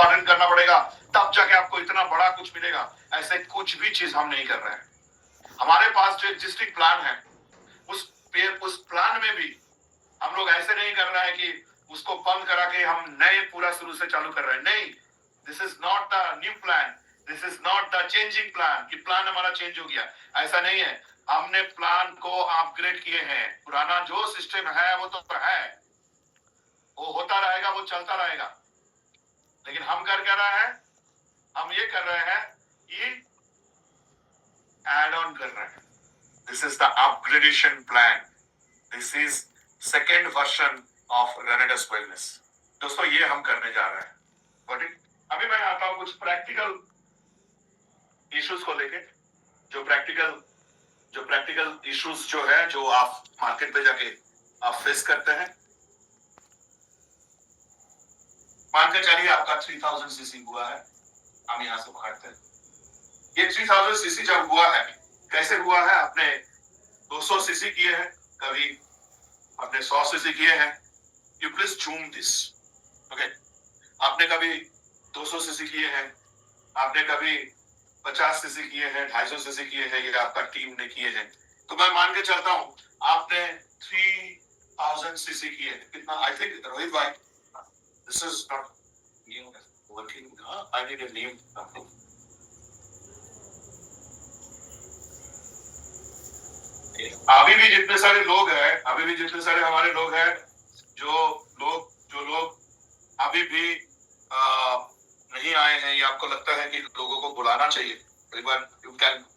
उत्पादन करना पड़ेगा, तब जाके आपको इतना बड़ा कुछ मिलेगा। ऐसे कुछ भी चीज हम नहीं कर रहे हैं। हमारे पास जो एग्जिस्टिंग प्लान है, उस प्लान में भी हम लोग ऐसे नहीं कर रहे हैं कि उसको बंद करा के हम नए पूरा शुरू से चालू कर रहे हैं। नहीं, this is not the new plan, this is not the changing plan कि प्लान हमारा चेंज हो गया। ऐसा नहीं है। हमने प्लान को अपग्रेड किए हैं। पुराना जो सिस्टम है वो तो है, वो होता रहेगा, वो चलता रहेगा। लेकिन हम कर क्या रहे हैं? हम ये कर रहे हैं कि एड ऑन कर रहे हैं। This is the upgradation plan. This is second version of रेनेडस वेलनेस। दोस्तों, ये हम करने जा रहे हैं। बट अभी मैं आता हूं कुछ प्रैक्टिकल इश्यूज को लेके, जो प्रैक्टिकल इश्यूज जो है, जो आप मार्केट पे जाके आप फेस करते हैं। मान के चलिए आपका 3000 सीसी हुआ है, हम यहां से पकड़ते हैं। ये 3000 सीसी जब हुआ है, कैसे हुआ है? आपने 200 सीसी किए हैं, कभी आपने 100 सीसी किए हैं। You please zoom this, okay. आपने कभी 200 सीसी किए हैं, आपने कभी 50 सीसी किए हैं, 250 सीसी किए हैं, ये आपका टीम ने किए हैं। तो मैं मान के चलता हूं आपने 3000 सीसी किए हैं। कितना? आई थिंक रोहित भाई, this is not new working. I need a new something. अभी भी जितने सारे लोग हैं, अभी भी जितने सारे हमारे लोग हैं, जो लोग अभी भी नहीं आए हैं, या आपको लगता है कि लोगों को बुलाना चाहिए, you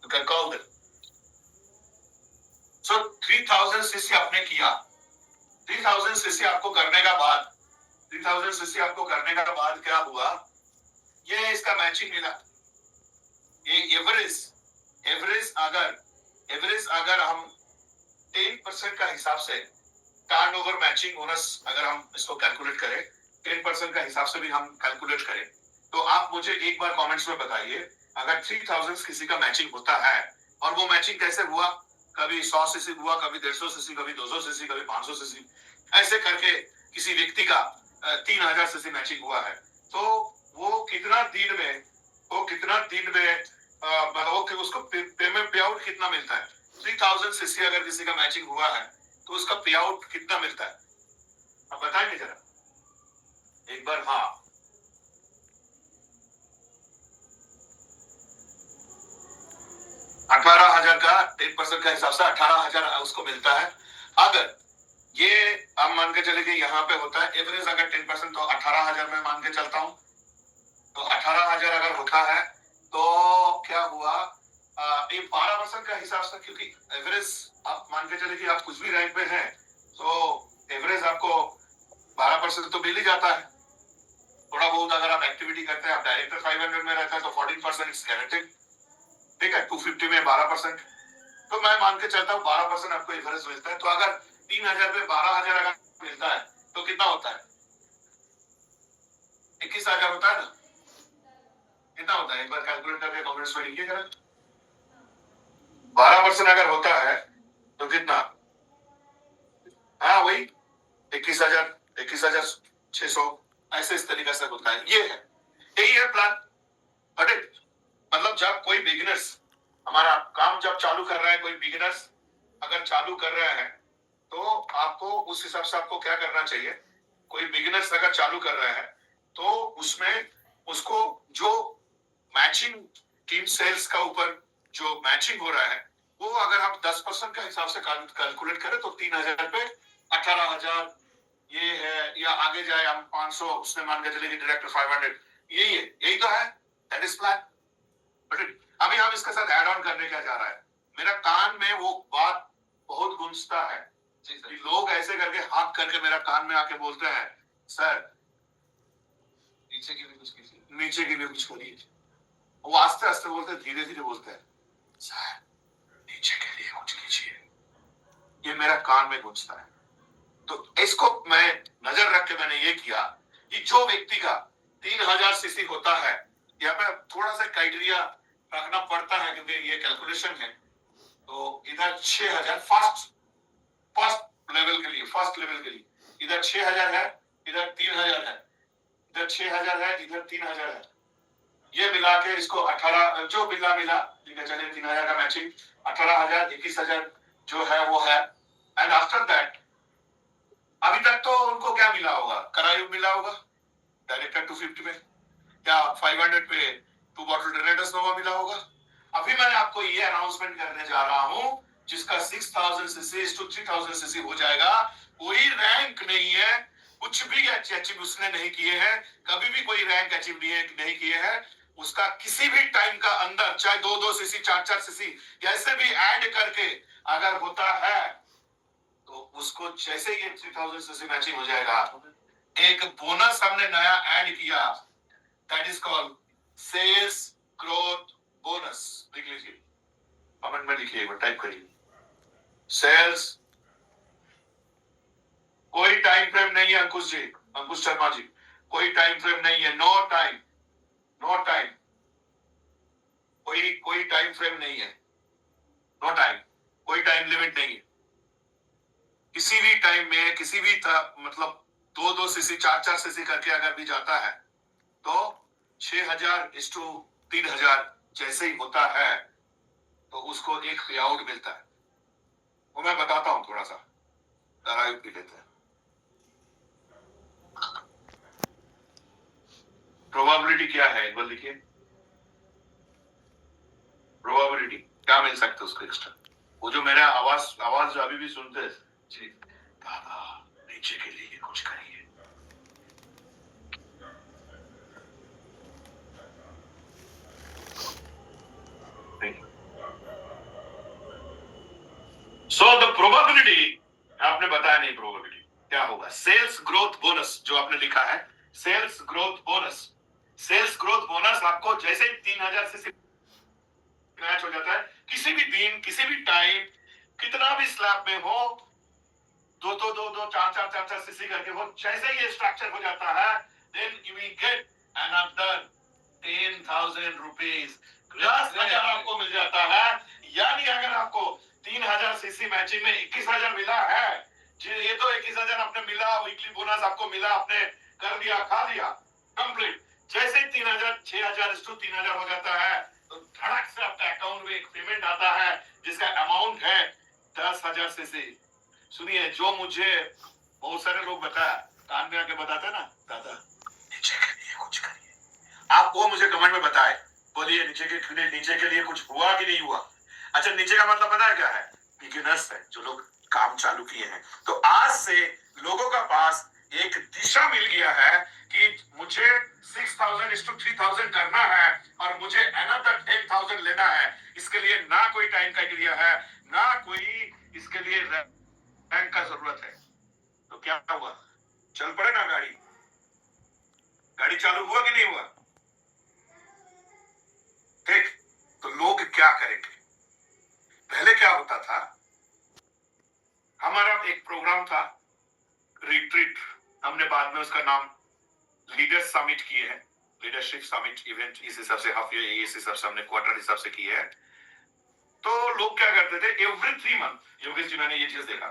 can call them. So 3000 CC आपने किया। 3000 सीसी आपको करने का बाद 3000 सीसी आपको करने का बाद क्या हुआ? ये इसका मैचिंग मिला। ये एवरेज अगर हम 10% का हिसाब से टर्नओवर मैचिंग बोनस अगर हम इसको कैलकुलेट करें, 10% का हिसाब से भी हम कैलकुलेट करें, तो आप मुझे एक बार कमेंट्स में बताइए, अगर 3000 किसी का मैचिंग होता है, और वो मैचिंग कैसे हुआ? कभी 100 सीसी हुआ, कभी 150 सीसी, कभी 200 सीसी, कभी 500 सीसी, ऐसे करके किसी व्यक्ति का 3000 सीसी मैचिंग हुआ है। तो वो कितना दिन में मतलब उसको पेमेंट पे आउट कितना मिलता है? 3000 सीसी अगर किसी का मैचिंग हुआ है तो उसका पे आउट कितना मिलता है? अब बताएंगे जरा एक बार। हाँ, 18,000 का 10% का हिसाब से 18,000 उसको मिलता है। अगर ये हम मान के चले कि यहाँ पे होता है एवरेज अगर 10%, तो 18,000 में मान के चलता हूँ। तो 18,000 अगर होता है तो क्या हुआ? ये 12% का हिसाब से, क्योंकि एवरेज आप मान के चले कि आप कुछ भी रैंक पे हैं, तो एवरेज आपको 12% तो मिल ही जाता है। थोड़ा बहुत अगर आप एक्टिविटी करते हैं, आप डायरेक्टर 500 में रहता है तो 14% इट्स गारंटेड। ठीक है, 250 में 12%, तो मैं मान के चलता हूँ 12% आपको एवरेज मिलता है। तो अगर 3,000 पे 12,000 अगर मिलता है तो कितना होता है? 21,000 होता है ना? कितना होता है? एक बार कैलकुलेट करके कमेंट्स में लिखिए जरा। 12% अगर होता है तो कितना? हाँ, वही 21,600 ऐसे इस तरीके से होता है। ये है, यही है प्लान। मतलब जब कोई बिगिनर्स हमारा काम जब चालू कर रहा है, कोई बिगिनर्स अगर चालू कर रहा है, तो आपको उस हिसाब से आपको क्या करना चाहिए? कोई बिगिनर्स अगर चालू कर रहा है तो उसमें उसको जो मैचिंग टीम सेल्स का ऊपर जो मैचिंग हो रहा है, वो अगर हम 10% का हिसाब से कैलकुलेट करें तो 3,000 पे 18,000 ये है, या आगे जाए हम 500 उसने मान के चले कि डायरेक्टर 500, यही है, यही तो है। That is plan. बट अभी हम इसके साथ ऐड ऑन करने क्या जा रहा है? मेरा कान में वो बात बहुत गूंजता है कि लोग ऐसे करके हाथ करके मेरा कान में आके बोलते हैं, सर नीचे की भी कुछ कीजिए, नीचे की भी कुछ करिए। वो आस्ते आस्ते बोलते हैं, धीरे धीरे बोलते हैं, सर नीचे के लिए कुछ कीजिए। ये मेरा कान में गूंजता है। तो इसको मैं नजर रख के मैंने ये किया कि जो व्यक्ति का 3,000 सीसी होता है, यहाँ पे थोड़ा सा क्राइटेरिया रखना पड़ता है क्योंकि ये कैलकुलेशन है। तो इधर 6,000 फर्स्ट लेवल के लिए इधर 6,000 है, इधर 3,000 है। इधर 6,000 है, इधर 3,000 है, ये मिला के इसको 18 जो बिल्ला मिला, ठीक है, चलिए 3,000 का मैचिंग, 18,000, 21,000 जो है वो है। एंड आफ्टर दैट अभी तक तो उनको क्या मिला होगा, करायुग मिला होगा डायरेक्टर 250 में, क्या 500 पे 2 बॉटल रेनेडस नोवा मिला होगा। अभी मैं आपको ये अनाउंसमेंट करने जा रहा हूं, जिसका 6,000 सीसी टू 3,000 सीसी हो जाएगा। कोई रैंक नहीं है, कुछ भी अचीव उसने नहीं किए हैं, कभी भी कोई रैंक अचीव नहीं किए हैं। उसका किसी भी टाइम का अंदर चाहे 2-2 सीसी 4-4 सीसी कैसे भी ऐड करके अगर होता है तो उसको जैसे ये 3,000 सीसी मैचिंग हो जाएगा, एक बोनस हमने नया ऐड किया, that is called sales growth bonus. लिख लीजिए, कमेंट में लिखिए, एक बार टाइप करिए, सेल्स। कोई टाइम फ्रेम नहीं है अंकुश जी, अंकुश शर्मा जी, कोई टाइम फ्रेम नहीं है, नो टाइम, नो टाइम, कोई टाइम फ्रेम नहीं है, नो टाइम, कोई टाइम लिमिट नहीं है। किसी भी टाइम में किसी भी मतलब 2-2 सीसी 4-4 सीसी करके अगर भी जाता है तो 6,000:3,000 जैसे ही होता है तो उसको एक पे आउट मिलता है। वो मैं बताता हूं, थोड़ा सा तराई पी लेते हैं। प्रोबेबिलिटी क्या है एक बार लिखिए, प्रोबेबिलिटी क्या मिल सकता है उसको एक्स्ट्रा। वो जो मेरा आवाज जो अभी भी सुनते हैं जी, दादा नीचे के लिए कुछ करिए। सो द प्रोबेबिलिटी, आपने बताया नहीं प्रोबेबिलिटी क्या होगा। सेल्स ग्रोथ बोनस जो आपने लिखा है, sales growth bonus, sales growth bonus आपको जैसे 3,000 से मैच हो जाता है, किसी भी दिन किसी भी टाइम कितना भी स्लैब में हो, 2-2 4-4 सीसी करके हो, जैसे ये स्ट्रक्चर हो जाता है, then you will get another 10,000 rupees, 10,000 आपको मिल जाता है। यानी अगर आपको 3,000 सीसी मैचिंग में 21,000 मिला है, ये तो 21,000 आपने मिला, वीकली बोनस आपको मिला, आपने कर दिया, खा दिया कंप्लीट। जैसे 3,000 6,000:3,000 हो जाता है तो धड़क से आपके अकाउंट में एक पेमेंट आता है जिसका अमाउंट है 10,000 सीसी। सुनिए, जो मुझे बहुत सारे लोग बताया, कान में आके बताते ना, दादा नीचे के लिए कुछ करिए, आप वो मुझे कमेंट में बताए, बोलिए नीचे के लिए कुछ हुआ कि नहीं हुआ। अच्छा, नीचे का मतलब पता है क्या है, बिगिनर्स है, जो लोग काम चालू किए हैं। तो आज से लोगों का पास एक दिशा मिल गया है कि मुझे 6,000:3,000 करना है और मुझे अनदर 10,000 लेना है। इसके लिए ना कोई टाइम क्राइटेरिया है, ना कोई इसके लिए रैंक का जरूरत है। तो क्या हुआ, चल पड़े ना गाड़ी, गाड़ी चालू हुआ कि नहीं हुआ। ठीक, तो लोग क्या करेंगे। पहले क्या होता था, हमारा एक प्रोग्राम था रिट्रीट, हमने बाद में उसका नाम लीडर्स समिट किए हैं, लीडरशिप समिट इवेंट, इस हिसाब से हाफ ईयर, इस हिसाब से हमने क्वार्टर हिसाब से किए हैं। तो लोग क्या करते थे, एवरी 3 मंथ, योगेश जी मैंने ये चीज देखा,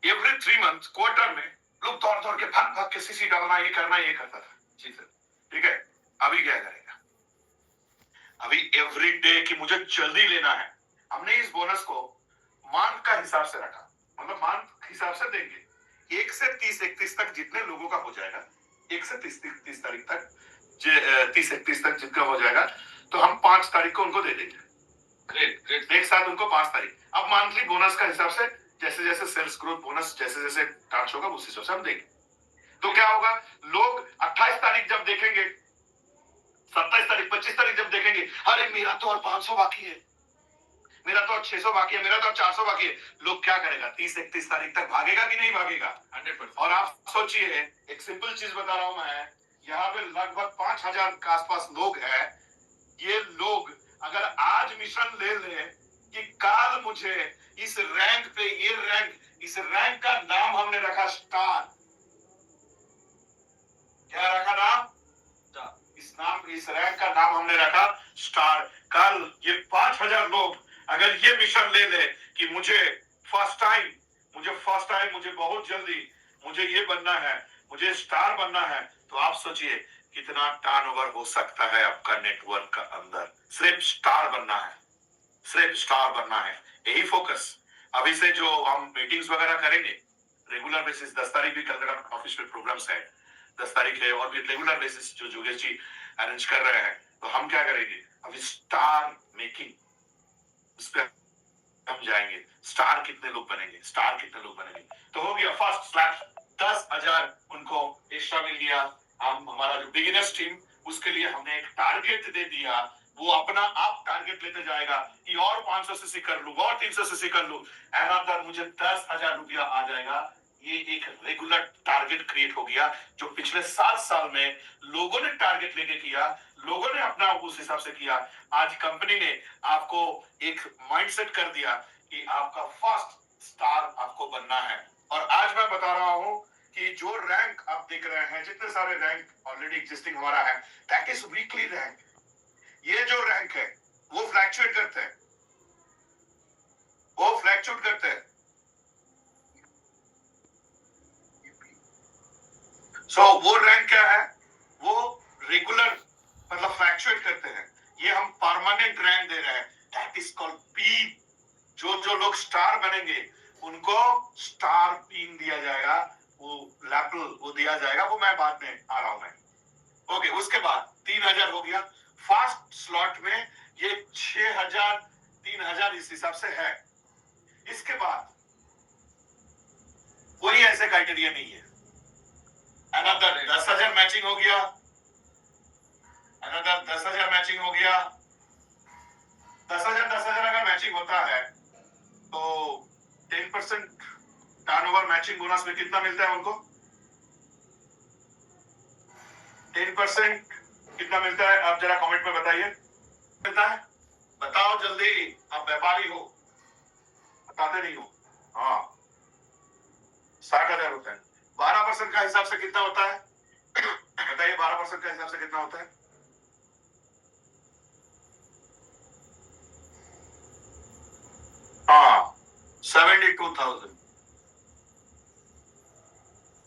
एवरी 3 मंथ क्वार्टर में लोग दौड़ दौड़ के भाग के सीसी डालना, ये करना, ये करता था। जी सर, ठीक है। अभी क्या करेगा, अभी एवरी डे की मुझे जल्दी लेना है। हमने इस बोनस को मंथ का हिसाब से रखा, मतलब मंथ हिसाब से देंगे, 1 से 30-31 तक जितने लोगों का हो जाएगा, 1 से 30 तारीख तक, 30-31 तक जितना हो जाएगा, तो हम 5 तारीख को उनको दे देंगे। ग्रेट ग्रेट, एक साथ उनको 5 तारीख। अब मंथली बोनस का हिसाब से जैसे जैसे सेल्स ग्रोथ बोनस जैसे जैसे टाच होगा उस हिसाब से हम देंगे। तो क्या होगा, लोग 28 तारीख जब देखेंगे, 27 तारीख 25 तारीख जब देखेंगे, अरे मेरा तो और 500 बाकी है, मेरा तो 600 बाकी है, मेरा तो 400 बाकी है। लोग क्या करेगा, 30-31 तारीख तक भागेगा कि नहीं भागेगा, 100%। और आप सोचिए, एक सिंपल चीज बता रहा हूं मैं, यहाँ पे लगभग 5,000 के आसपास लोग हैं। ये लोग अगर आज मिशन ले ले कि काल मुझे इस रैंक पे, ये रैंक, इस रैंक का नाम हमने रखा स्टार, क्या रखा नाम, इस रैंक का नाम हमने रखा स्टार। कल ये 5,000 लोग अगर ये मिशन ले ले कि मुझे फर्स्ट टाइम, मुझे बहुत जल्दी मुझे ये बनना है, मुझे स्टार बनना है, तो आप सोचिए कितना टर्नओवर हो सकता है आपका नेटवर्क का अंदर। सिर्फ स्टार बनना है, सिर्फ स्टार बनना है, यही फोकस। अभी से जो हम मीटिंग्स वगैरह करेंगे रेगुलर बेसिस, 10 तारीख भी कलकत्ता ऑफिस में प्रोग्राम्स है, 10 तारीख है, और भी रेगुलर बेसिस जो जोगेश जी अरेंज कर रहे हैं। तो हम क्या करेंगे अभी, स्टार मेकिंग, उस पर हम जाएंगे। स्टार कितने लोग बनेंगे, स्टार कितने लोग बनेंगे। तो हो गया फर्स्ट स्लैश, 10,000 उनको एक्स्ट्रा मिल गया। हम हमारा जो बिगिनर्स टीम, उसके लिए हमने एक टारगेट दे दिया, वो अपना आप टारगेट लेते जाएगा कि और 500 सीसी कर लूं, और 300 सीसी कर लूं, एनादर मुझे 10,000 रुपया आ जाएगा। ये एक रेगुलर टारगेट क्रिएट हो गया, जो पिछले 7 साल में लोगों ने टारगेट लेके किया, लोगों ने अपना उस हिसाब से किया। आज कंपनी ने आपको एक माइंडसेट कर दिया कि आपका फर्स्ट स्टार आपको बनना है। और आज मैं बता रहा हूं कि जो रैंक आप देख रहे हैं, जितने सारे रैंक ऑलरेडी एग्जिस्टिंग हमारा है, दैट इज वीकली रैंक। ये जो रैंक है वो फ्लैक्चुएट करते हैं, वो फ्लैक्चुएट करते हैं। वो रैंक क्या है, वो रेगुलर मतलब फ्लैक्चुएट करते हैं। ये हम परमानेंट रैंक दे रहे हैं, दैट इज कॉल्ड पी। जो लोग स्टार बनेंगे उनको स्टार पिन दिया जाएगा, वो लैपल वो दिया जाएगा, वो मैं बाद में आ रहा हूं मैं। ओके, उसके बाद 3,000 हो गया फर्स्ट स्लॉट में, ये 6,000 3,000 इस हिसाब से है। इसके बाद कोई ऐसे क्राइटेरिया नहीं है। अनदर 10,000 मैचिंग हो गया, अनदर 10,000 मैचिंग हो गया। 10,000 अगर मैचिंग होता है तो 10% टर्नओवर मैचिंग बोनस में कितना मिलता है उनको? 10% कितना मिलता है? आप जरा कमेंट में बताइए, मिलता है? बताओ जल्दी, आप व्यापारी हो, बताते नहीं हो। हाँ, 60,000 होता है। 12% का हिसाब से कितना होता है? बताइए, 12% का हिसाब से कितना होता है? हाँ, 72,000।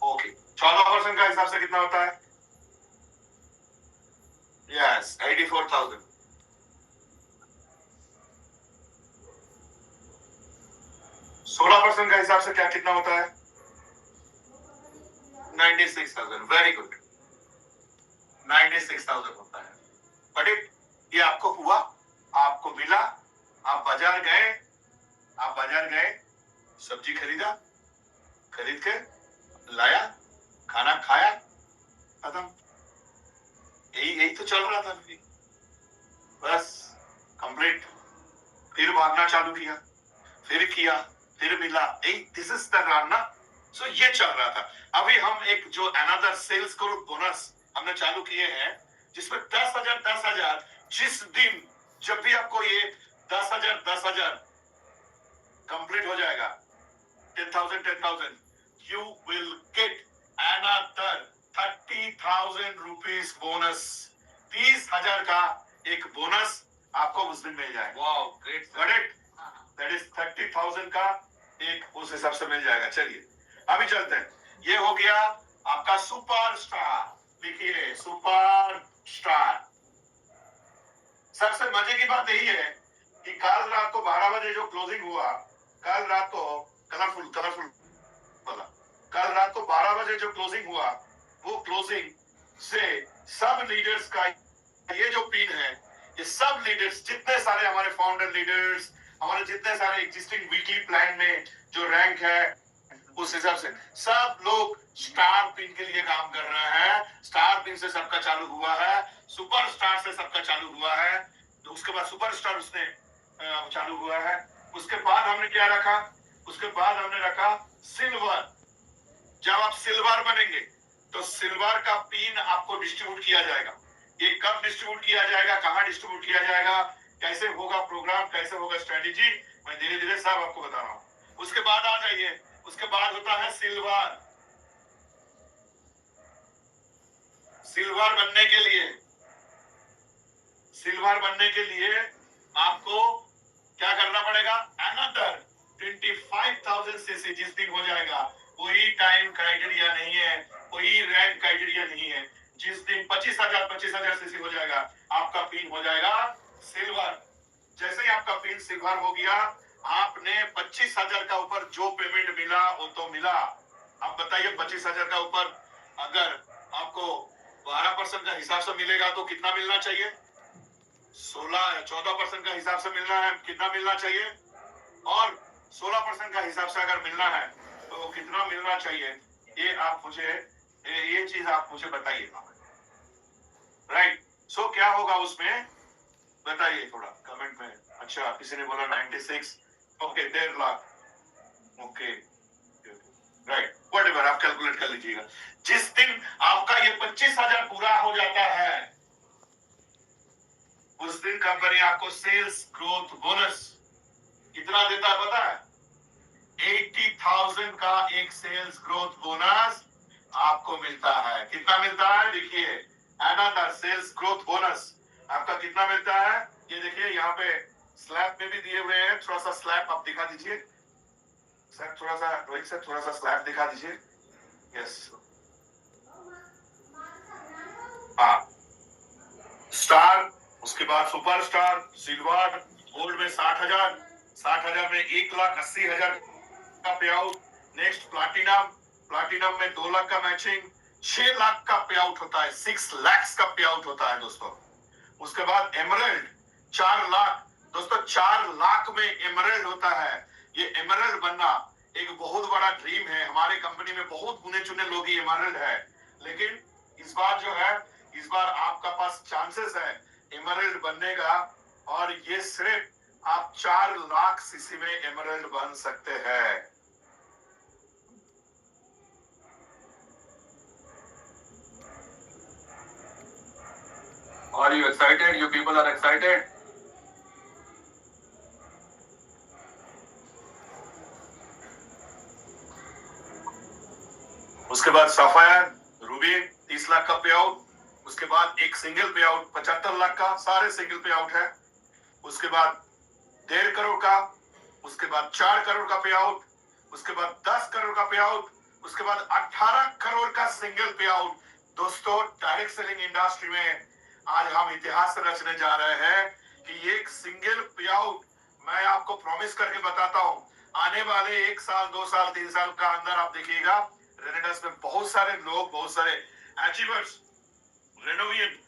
ओके, 14% का हिसाब से कितना होता है? यस, 84,000। 16% का हिसाब से क्या कितना होता है? 96,000। वेरी गुड, 96,000 होता है। बट ये आपको हुआ, आपको मिला, आप बाजार गए, आप बाजार गए, सब्जी खरीदा, खरीद के लाया, खाना खाया, खत्म। यही यही तो चल रहा था अभी, बस कंप्लीट। फिर भागना चालू किया, फिर किया, फिर मिला, दिस इज द रन ना। सो ये चल रहा था। अभी हम एक जो अनदर सेल्स ग्रुप बोनस हमने चालू किए हैं, जिसमें 10,000 जिस दिन जब भी आपको ये 10,000 कंप्लीट हो जाएगा, 10,000 you will get another 30,000 rupees bonus. 30,000 का एक बोनस आपको उस दिन मिल जाएगा। Wow, great, correct. That is 30,000 का एक उस हिसाब से मिल जाएगा। चलिए अभी चलते हैं। ये हो गया आपका सुपर स्टार। लिखिए सुपर स्टार। सबसे मजे की बात यही है कि कल रात को 12 बजे जो क्लोजिंग हुआ, कल रात को कलरफुल वाला, कल रात को 12 बजे जो क्लोजिंग हुआ, वो क्लोजिंग से सब लीडर्स का ये जो पिन है, ये सब लीडर्स, जितने सारे हमारे फाउंडर लीडर्स, हमारे जितने सारे एग्जिस्टिंग वीकली प्लान में जो रैंक है, उस हिसाब से सब लोग स्टार पिन के लिए काम कर रहे हैं। स्टार पिन से सबका चालू हुआ है, सुपर स्टार से सबका चालू हुआ है, तो उसके बाद सुपर स्टार उसने चालू हुआ है। उसके बाद हमने क्या रखा? उसके बाद हमने रखा सिल्वर। जब आप सिल्वर बनेंगे तो सिल्वर का पिन आपको डिस्ट्रीब्यूट किया जाएगा। ये कब डिस्ट्रीब्यूट किया जाएगा, कहां डिस्ट्रीब्यूट किया जाएगा, कैसे होगा प्रोग्राम, कैसे होगा स्ट्रेटेजी, मैं धीरे धीरे सब आपको बता रहा हूं। उसके बाद आ जाइए, उसके बाद होता है सिल्वर। सिल्वर बनने के लिए, सिल्वर बनने के लिए आपको क्या करना पड़ेगा? अनदर 25,000 सीसी जिस दिन हो जाएगा, कोई टाइम क्राइटेरिया नहीं है, कोई रैंक क्राइटेरिया नहीं है। जिस दिन 25,000 सीसी हो जाएगा, आपका पिन हो जाएगा सिल्वर। जैसे ही आपका पिन सिल्वर हो गया, आपने 25,000 का ऊपर जो पेमेंट मिला वो तो मिला। अब बताइए 25,000 का ऊपर अगर आपको 12% का हिसाब से मिलेगा तो कितना मिलना चाहिए? 14% का हिसाब से मिलना है, कितना मिलना चाहिए? और 16% का हिसाब से अगर मिलना है तो कितना मिलना चाहिए? ये आप मुझे ये चीज आप मुझे बताइए। राइट, सो क्या होगा उसमें बताइए थोड़ा कमेंट में। अच्छा, किसी ने बोला 96, okay 1.5 lakh, okay right, whatever आप कैलकुलेट कर लीजिएगा। जिस दिन आपका ये 25,000 पूरा हो जाता है उस दिन कंपनी आपको सेल्स ग्रोथ बोनस कितना देता है पता है? 80,000 का एक सेल्स ग्रोथ बोनस आपको मिलता है। कितना मिलता है? देखिए, अनदर सेल्स ग्रोथ बोनस आपका कितना मिलता है? ये देखिए यहाँ पे स्लैब में भी दिए हुए हैं। थोड़ा सा स्लैब आप दिखा दीजिए सर, थोड़ा सा रोहित सर, थोड़ा सा स्लैब दिखा दीजिए। यस, हाँ, स्टार, उसके बाद सुपर स्टार, सिल्वर, गोल्ड में 60,000, 60,000 में 1,80,000 का पे आउट। नेक्स्ट प्लाटिनम, प्लाटिनम में 2 लाख का मैचिंग, 6 लाख का पे आउट होता है, 6 लाख का पे आउट होता है दोस्तों। उसके बाद एमरल्ड 4 लाख, दोस्तों 4 लाख में एमरल्ड होता है। ये एमरल्ड बनना एक बहुत बड़ा ड्रीम है। हमारे कंपनी में बहुत गुने चुने लोग ही एमरल्ड है, लेकिन इस बार जो है, इस बार आपका पास चांसेस है एमरल्ड बनने का, और ये सिर्फ आप 4 लाख सीसी में एमरल्ड बन सकते हैं। Are you excited? You people are excited? उसके बाद सफायर, रूबी 30 लाख का पे आउट। उसके बाद एक सिंगल पे आउट 75 लाख का, सारे सिंगल पे आउट है। उसके बाद 1.5 करोड़ का, उसके बाद 4 करोड़ का पे आउट, उसके बाद 10 करोड़ का पे आउट, उसके बाद 18 करोड़ का सिंगल पे आउट। दोस्तों, डायरेक्ट सेलिंग इंडस्ट्री में आज हम इतिहास रचने जा रहे हैं कि एक सिंगल पे आउट, मैं आपको प्रॉमिस करके बताता हूं, आने वाले 1 साल 2 साल 3 साल का अंदर आप देखिएगा रेनेडस में बहुत सारे लोग, बहुत सारे अचीवर्स, रेनोवियन,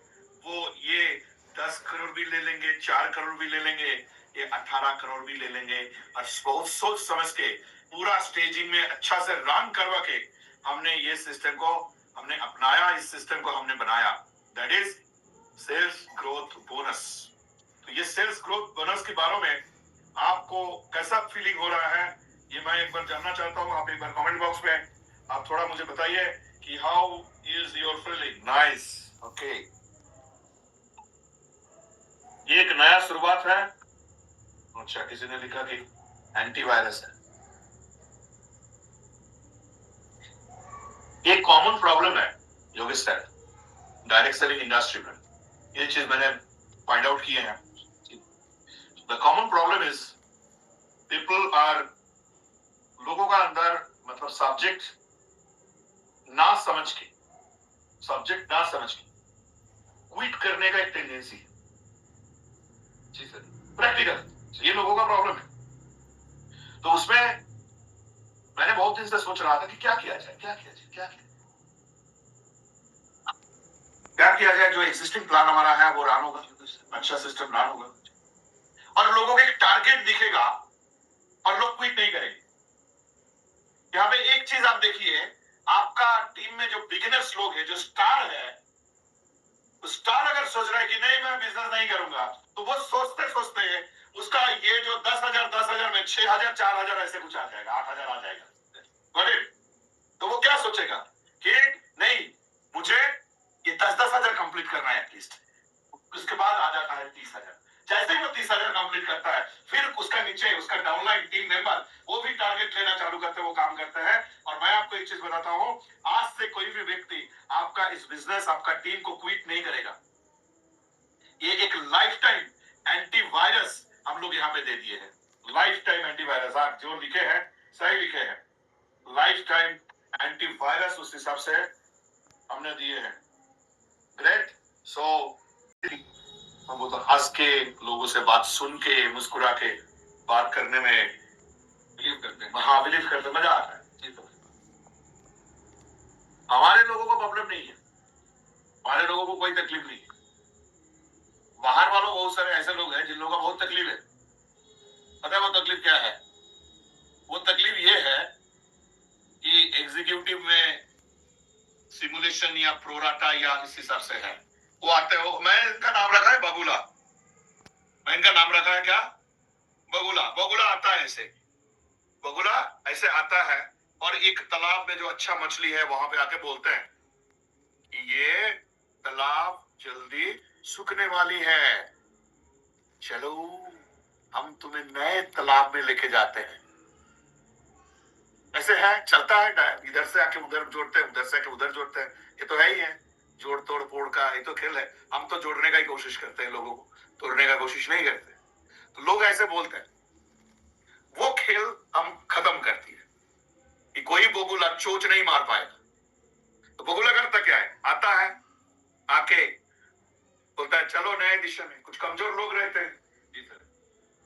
वो ये 10 करोड़ भी ले लेंगे, 4 करोड़ भी ले लेंगे, ये 18 करोड़ भी ले लेंगे। और बहुत सोच समझ के पूरा स्टेजिंग में अच्छा से रन करवा के हमने ये सिस्टम को हमने अपनाया, इस सिस्टम को हमने बनाया, that is sales growth bonus. तो ये सेल्स ग्रोथ बोनस के बारे में आपको कैसा फीलिंग हो रहा है, ये मैं एक बार जानना चाहता हूँ। आप एक बार कमेंट बॉक्स में आप थोड़ा मुझे बताइए कि how is your feeling. Nice, okay, ये एक नया शुरुआत है। अच्छा, किसी ने लिखा कि एंटीवायरस है। ये कॉमन प्रॉब्लम है Yogesh sir direct selling industry में, ये चीज मैंने फाइंड आउट किए हैं। The common problem is people are, लोगों का अंदर मतलब सब्जेक्ट ना समझ के क्विट करने का एक टेंडेंसी है। जी सर, प्रैक्टिकल ये लोगों का प्रॉब्लम है। तो उसमें मैंने बहुत दिन से सोच रहा था कि क्या किया जाए जो एग्जिस्टिंग प्लान हमारा है वो रन होगा, अच्छा सिस्टम रन होगा, और लोगों को एक टारगेट दिखेगा और लोग क्विट नहीं करेंगे। यहाँ पे एक चीज आप देखिए, आपका टीम में जो बिगिनर्स लोग हैं, जो स्टार है, स्टार अगर सोच रहा है कि नहीं मैं बिजनेस नहीं करूंगा, तो वो सोचते सोचते उसका ये जो 10,000 में 6,000 4,000 ऐसे कुछ आ जाएगा, 8,000 आ जाएगा। तो वो क्या सोचेगा कि नहीं, मुझे ये 10,000 कंप्लीट करना है एटलीस्ट। उसके बाद आ जाता है 30,000। जैसे ही वो 30,000 कंप्लीट करता है, फिर उसका नीचे उसका डाउनलाइन टीम मेंबर वो भी टारगेट लेना चालू करते हैं, वो काम करते हैं। और मैं आपको एक चीज बताता हूं, आज से कोई भी व्यक्ति आपका इस बिजनेस, आपका टीम को क्विट नहीं करेगा। ये एक लाइफ टाइम एंटीवायरस हम लोग यहाँ पे दे दिए हैं। लाइफ टाइम एंटीवायरस, आप जो लिखे हैं सही लिखे हैं, लाइफ टाइम एंटीवायरस उस हिसाब से हमने दिए हैं। सो हम वो तो हंस के लोगों से बात सुन के मुस्कुरा के बात करने में बिलीव करते हैं। हाँ, बिलीव करते हैं, मजा आता है। जी, तो हमारे लोगों को प्रॉब्लम नहीं है, हमारे लोगों को कोई तकलीफ नहीं है। बाहर वालों बहुत सारे ऐसे लोग हैं जिन लोगों का बहुत तकलीफ है। पता है वो तकलीफ क्या है? वो तकलीफ ये है कि एग्जीक्यूटिव में सिमुलेशन या प्रोराटा या इस हिसाब से है, वो आते हैं। मैं इनका नाम रखा है बगुला। मैं इनका नाम रखा है क्या? बगुला। बगुला आता है ऐसे, बगुला ऐसे आता है और एक तालाब में जो अच्छा मछली है वहां पे आके बोलते हैं कि ये तालाब जल्दी सूखने वाली है, चलो हम तुम्हें नए तालाब में लेके जाते हैं। ऐसे है, चलता है टाइम, इधर से आके उधर जोड़ते हैं, उधर से आके उधर जोड़ते हैं। ये तो है ही है, जोड़ तोड़ फोड़ का ये तो खेल है। हम तो जोड़ने का ही कोशिश करते हैं, लोगों को तोड़ने का कोशिश नहीं करते। तो लोग ऐसे बोलते हैं, वो खेल हम खत्म करती है कि कोई बगुला चोच नहीं मार पाएगा। तो बगुला करता क्या है? आता है, आके बोलता है चलो नए दिशा में। कुछ कमजोर लोग रहते हैं जी सर,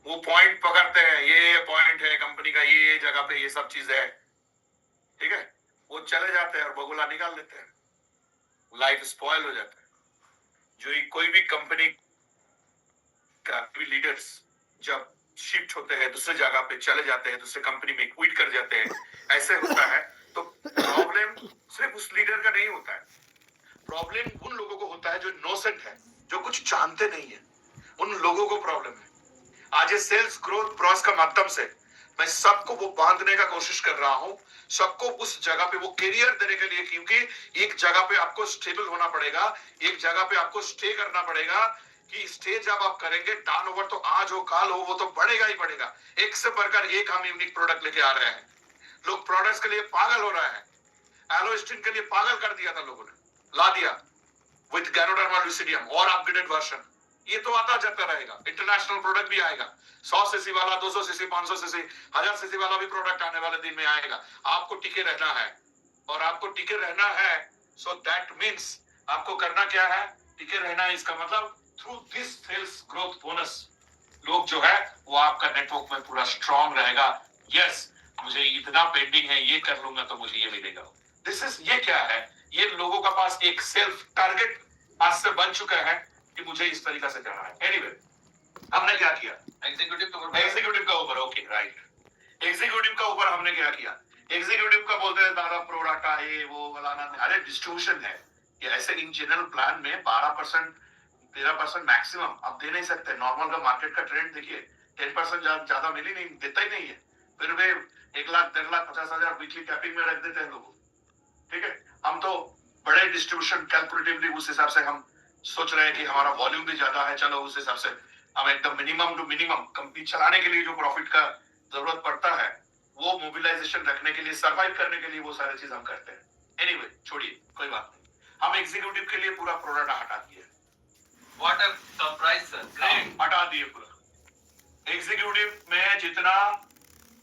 वो पॉइंट पकड़ते हैं, ये पॉइंट है कंपनी का, ये जगह पे ये सब चीज है, ठीक है। वो चले जाते हैं और बगुला निकाल लेते हैं, लाइफ स्पॉइल हो जाता है। जो कोई भी कंपनी का भी लीडर्स जब शिफ्ट होते हैं, दूसरे जगह पे चले जाते हैं, दूसरे कंपनी में क्विट कर जाते हैं, ऐसे होता है। तो प्रॉब्लम सिर्फ उस लीडर का नहीं होता है, प्रॉब्लम उन लोगों को होता है जो नोसेंट है, जो कुछ जानते नहीं है, उन लोगों को प्रॉब्लम है। आज ये सेल्स ग्रोथ प्रोसेस का माध्यम से मैं सबको वो बांधने का कोशिश कर रहा हूं, सबको उस जगह पे वो करियर देने के लिए, क्योंकि एक जगह पे आपको स्टेबल होना पड़ेगा, एक जगह पे आपको स्टे करना पड़ेगा। कि स्टे जब आप करेंगे, टर्नओवर तो आज हो काल हो वो तो बढ़ेगा ही बढ़ेगा। एक से बढ़कर एक हम यूनिक प्रोडक्ट लेके आ रहे हैं। लोग प्रोडक्ट्स के लिए पागल हो रहे हैं। एलोस्टिन के लिए पागल कर दिया था लोगों ने, ला दिया विद गैनोडर्मा लुसिडियम और अपग्रेडेड वर्जन। ये तो आता जाता रहेगा, इंटरनेशनल प्रोडक्ट भी आएगा। 100 सीसी वाला, 200 सीसी, 500 सीसी, 1000 सीसी वाला भी प्रोडक्ट आने वाले दिन में आएगा। आपको टिके रहना है, और आपको टिके रहना है, सो दैट मीन्स आपको करना क्या है? टिके रहना है। इसका मतलब through this sales growth bonus लोग जो है वो आपका नेटवर्क में पूरा स्ट्रांग रहेगा। यस, मुझे इतना पेंडिंग है, ये कर लूंगा तो मुझे ये मिलेगा। दिस इज, ये क्या है? ये लोगों का पास एक सेल्फ टारगेट आज से बन चुका है कि मुझे इस तरीका से करना है। एनीवे, हमने क्या किया? एग्जीक्यूटिव का ऊपर, ओके राइट। एग्जीक्यूटिव का ऊपर हमने क्या किया? एग्जीक्यूटिव का बोलते हैं दादा प्रोडाटा ये वो फलाना, अरे डिस्ट्रीब्यूशन है ये। ऐसे इन जनरल प्लान में 12% 13% मैक्सिमम आप दे नहीं सकते। नॉर्मल का मार्केट का ट्रेंड देखिए, 10% ज्यादा मिल ही नहीं, देता ही नहीं है। फिर वे 1 लाख 1.5 लाख 50,000 वीकली कैपिंग में रख देते हैं लोगों, ठीक है। हम तो बड़े डिस्ट्रीब्यूशन कैलकुलेटिवली उस हिसाब से हम सोच रहे हैं कि हमारा वॉल्यूम भी ज्यादा है, चलो उस हिसाब से हम एकदम मिनिमम टू मिनिमम कंपनी चलाने के लिए जो प्रॉफिट का जरूरत पड़ता है वो मोबिलाइजेशन रखने के लिए, सर्वाइव करने के लिए वो सारी चीज हम करते हैं। एनीवे, छोड़िए, कोई बात नहीं। हम एग्जीक्यूटिव के लिए पूरा प्रोडक्ट हटा दिए। What a surprise sir, great, हटा दिए पूरा। एग्जीक्यूटिव में जितना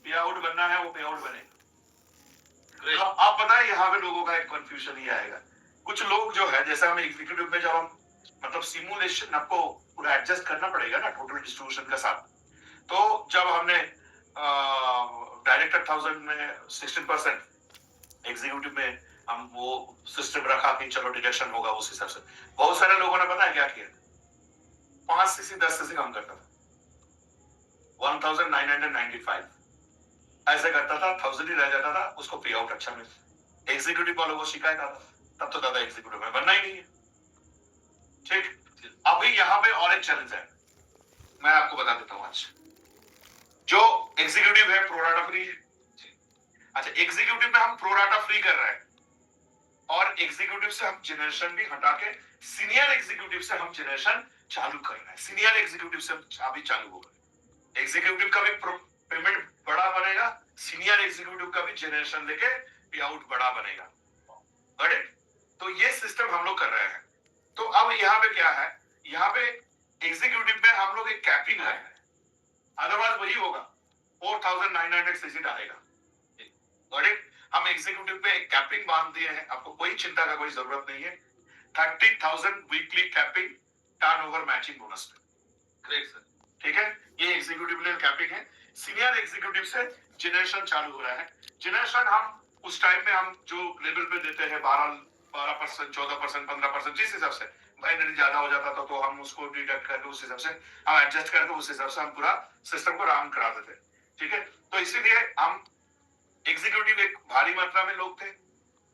पे आउट बनना है वो पे आउट बनेगा। आप पता है यहाँ पे लोगों का एक कंफ्यूजन ही आएगा। कुछ लोग जो है, जैसे हम एग्जीक्यूटिव में जब हम मतलब सिमुलेशन आपको पूरा एडजस्ट करना पड़ेगा ना टोटल डिस्ट्रीब्यूशन के साथ। तो जब हमने डायरेक्टर 1000 में 16%, एग्जीक्यूटिव में हम वो सिस्टम रखा कि चलो डिडक्शन होगा उस हिसाब से। बहुत सारे लोगों ने पता है क्या किया? 5 सीसी 10 सीसी कम करता था, 1995 ऐसे करता था, 1000 ही रह जाता था, उसको पे आउट अच्छा मिलता। एग्जीक्यूटिव वालों को शिकायत आता, तब तो दादा एग्जीक्यूटिव में बनना ही नहीं है, ठीक। अभी यहाँ पे और एक चैलेंज है, मैं आपको बता देता हूँ। आज जो एग्जीक्यूटिव है प्रोराटा फ्री है। अच्छा, एग्जीक्यूटिव में हम प्रोराटा फ्री कर रहे हैं, और एग्जीक्यूटिव से हम जनरेशन भी हटा के सीनियर एग्जीक्यूटिव से हम जनरेशन चालू कर रहे हैं। सीनियर एग्जीक्यूटिव से अभी चालू होगा। एग्जीक्यूटिव का भी पेमेंट बड़ा बनेगा, सीनियर एग्जीक्यूटिव का भी जनरेशन लेके पे आउट बड़ा बनेगा। तो ये सिस्टम हम लोग कर रहे हैं। तो अब यहाँ पे क्या है? यहाँ पे एग्जीक्यूटिव में हम लोग एक कैपिंग है, अदरवाइज वही होगा 4900 सीसी डालेगा। हम एग्जीक्यूटिव पे एक कैपिंग बांध दिए हैं, आपको कोई चिंता का कोई जरूरत नहीं है। 30,000 weekly capping turnover matching bonus पे। Great sir. ठीक है, ये एग्जीक्यूटिव लेवल कैपिंग है। सीनियर एग्जीक्यूटिव से जनरेशन चालू हो रहा है। जनरेशन हम उस टाइम में हम जो लेवल पे देते हैं 12%, 14%, 15%, जिस हिसाब से बाइनरी ज्यादा हो जाता था तो हम उसको डिडक्ट करके उस हिसाब से हम एडजस्ट करके उस हिसाब से हम पूरा सिस्टम को रन करा देते। ठीक है, तो इसीलिए हम एग्जीक्यूटिव एक भारी मात्रा में लोग थे,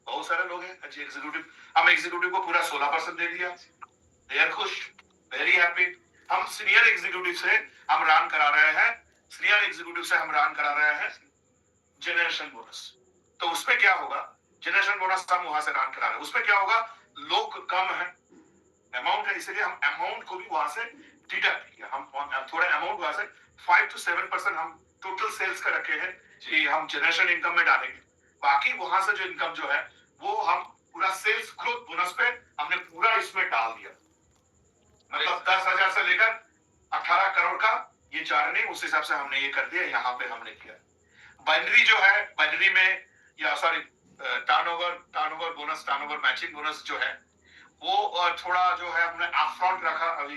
बहुत सारे लोग हैं एग्जीक्यूटिव। हम एग्जीक्यूटिव को पूरा 16% दे दिया, दे आर खुश, वेरी हैप्पी। हम सीनियर एग्जीक्यूटिव से हम रन करा रहे हैं, सीनियर एग्जीक्यूटिव से हम रन करा रहे हैं जनरेशन बोनस। तो उसमें क्या होगा, जनरेशन बोनस हम वहां से रन करा रहे हैं, उसमें क्या होगा, लोग कम है, अमाउंट है, इसलिए हम अमाउंट को भी वहां से डिडक्ट किया। हम थोड़ा अमाउंट वहां से 5 to 7% हम टोटल सेल्स का रखे हैं कि हम जनरेशन इनकम में डालेंगे। बाकी वहां से जो इनकम जो है वो हम पूरा सेल्स ग्रोथ बोनस पे हमने पूरा इसमें डाल दिया। मतलब 10,000 से लेकर 18 करोड़ का ये जर्नी उस हिसाब से हमने ये कर दिया, यहाँ पे हमने किया। बाइनरी जो है, बाइनरी में या sorry turnover bonus, turnover matching bonus जो है वो थोड़ा जो है हमने अपफ्रंट रखा, अभी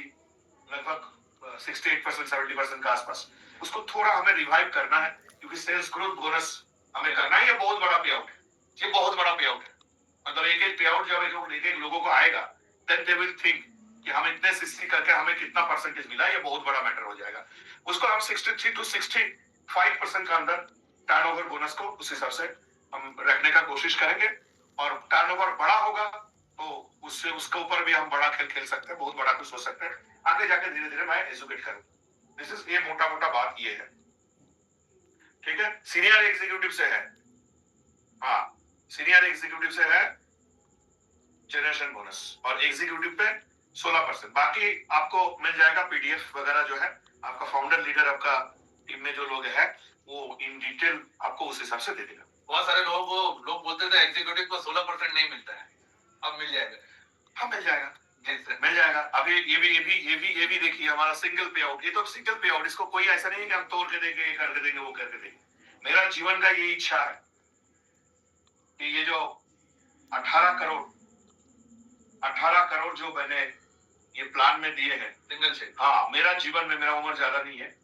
लगभग 68% 70% के आसपास। उसको थोड़ा हमें रिवाइव करना है क्योंकि सेल्स ग्रोथ बोनस हमें करना है। ये बहुत बड़ा पे आउट है, ये बहुत बड़ा पे आउट है। मतलब एक एक पे आउट जब एक एक लोगों को आएगा देन दे विल थिंक कि हम इतने 60 करके हमें कितना परसेंटेज मिला, ये बहुत बड़ा मैटर हो जाएगा। उसको हम 63 to 65% का अंदर टर्नओवर बोनस को उस हिसाब से हम रखने का कोशिश करेंगे। और टर्नओवर बड़ा होगा तो उससे उसके ऊपर भी हम बड़ा खेल खेल सकते हैं, बहुत बड़ा कुछ हो सकता है। आगे जाके धीरे धीरे मैं एजुकेट करूँ। दिस इज ये मोटा मोटा बात ये है। ठीक है, सीनियर एग्जीक्यूटिव से है, हाँ सीनियर एग्जीक्यूटिव से है जनरेशन बोनस और एग्जीक्यूटिव पे 16%। बाकी आपको मिल जाएगा पीडीएफ वगैरह जो है, आपका फाउंडर लीडर आपका टीम में जो लोग है वो इन डिटेल आपको उस हिसाब से दे देगा। बहुत सारे लोग बोलते थे एग्जीक्यूटिव को 16% नहीं मिलता है, अब मिल जाएगा। हाँ मिल जाएगा, मिल जाएगा। अभी ये भी देखिए हमारा सिंगल पे आउट, ये तो सिंगल पे आउट, इसको कोई ऐसा नहीं है कि हम तोड़ के देंगे, ये करके देंगे, वो करके देंगे। मेरा जीवन का ये इच्छा है कि ये जो 18 करोड़ जो मैंने ये प्लान में दिए हैं सिंगल से, हाँ मेरा जीवन में, मेरा उम्र ज्यादा नहीं है,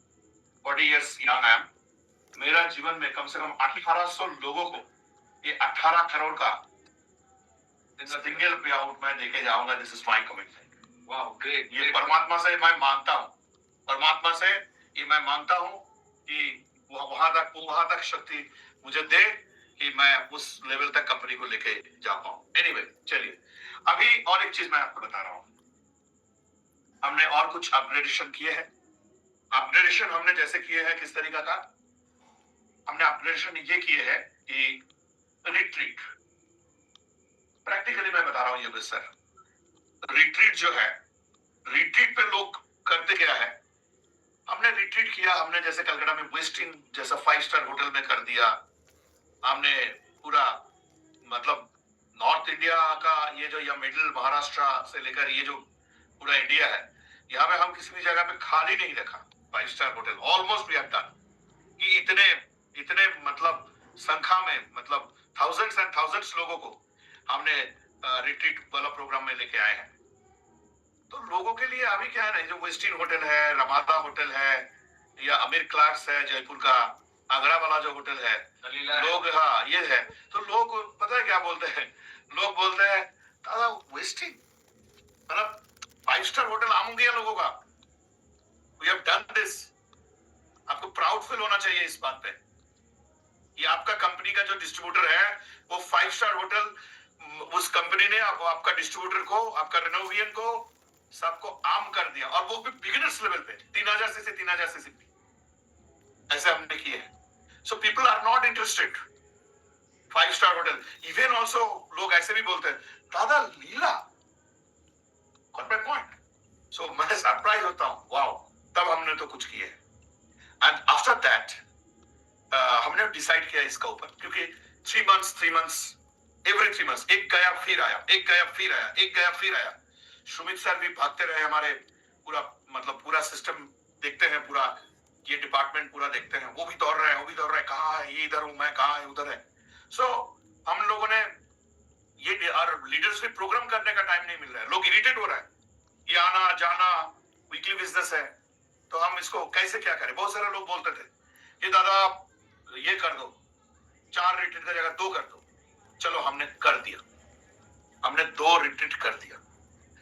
40 years young I am, मेरा जीवन में कम से कम 1800 लोगों को ये 18 करोड़ का सिंगल पे आउट मैं देके जाऊंगा। This is my commitment. Wow great. ये परमात्मा से मैं मांगता हूँ, परमात्मा से ये मैं मांगता हूँ कि वहां तक शक्ति मुझे दे कि मैं उस लेवल तक कंपनी को लेके जा पाऊं। एनीवे चलिए, अभी और एक चीज मैं आपको बता रहा हूँ, हमने और कुछ अपग्रेडेशन किए हैं। अपग्रेडेशन हमने जैसे किए हैं, किस तरीका का हमने अपग्रेडेशन ये किए हैं कि रिट्रीट, प्रैक्टिकली मैं बता रहा हूँ ये सर, रिट्रीट जो है, रिट्रीट पे लोग करते क्या है, हमने रिट्रीट किया, हमने जैसे कलकत्ता में वेस्टिन जैसा 5 स्टार होटल में कर दिया, हमने पूरा मतलब नॉर्थ इंडिया का ये जो या मिडिल महाराष्ट्र से लेकर ये जो पूरा इंडिया है, यहाँ पे हम किसी भी जगह पे खाली नहीं रखा 5 star hotel. Almost we have done कि इतने मतलब संख्या में, मतलब थाउजेंड्स एंड थाउजेंड्स लोगों को हमने रिट्रीट वाला प्रोग्राम में लेके आए हैं। तो लोगों के लिए अभी क्या है ना, जो वेस्टिन होटल है, रमादा होटल है, या अमीर क्लार्क्स है जयपुर का, आगरा वाला जो होटल है, लोग हाँ ये है, तो लोग पता है क्या बोलते हैं, लोग बोलते हैं दादा वेस्टिन मतलब 5 स्टार होटल आम हो गया लोगों का, वी हैव डन दिस। आपको प्राउड फील होना चाहिए इस बात पे कि आपका कंपनी का जो डिस्ट्रीब्यूटर है वो 5 स्टार होटल, उस कंपनी ने आपका डिस्ट्रीब्यूटर को, आपका रेनोवियन को, सबको आम कर दिया, और वो भी बिगिनर्स लेवल पे 3000 से 3000 से ऐसे हमने किए हैं। So people are not interested 5 star hotel. Even also लोग ऐसे भी बोलते हैं दादा लीला, गॉट माय पॉइंट। सो मैं सरप्राइज होता हूँ, वाओ, तब हमने तो कुछ किए। एंड आफ्टर दैट हमने डिसाइड किया इसका ऊपर, क्योंकि 3 months एवरी 3 months एक गया फिर आया, एक गया फिर आया, एक गया फिर आया। सुमित सर भी भागते रहे, हमारे पूरा मतलब पूरा सिस्टम देखते हैं, पूरा ये डिपार्टमेंट पूरा देखते हैं, वो भी दौड़ रहा है, कहाँ है ये, इधर हूं मैं, कहाँ है उधर है। सो हम लोगों ने ये और लीडर्स भी प्रोग्राम करने का टाइम नहीं मिल रहा है, लोग इरिटेट हो रहा है, ये आना जाना वीकली बिजनेस है, तो हम इसको कैसे क्या करें। बहुत सारे लोग बोलते थे ये दादा ये कर दो, 4 रिट्रीट का जगह 2 कर दो। चलो हमने कर दिया, हमने 2 रिट्रीट कर दिया।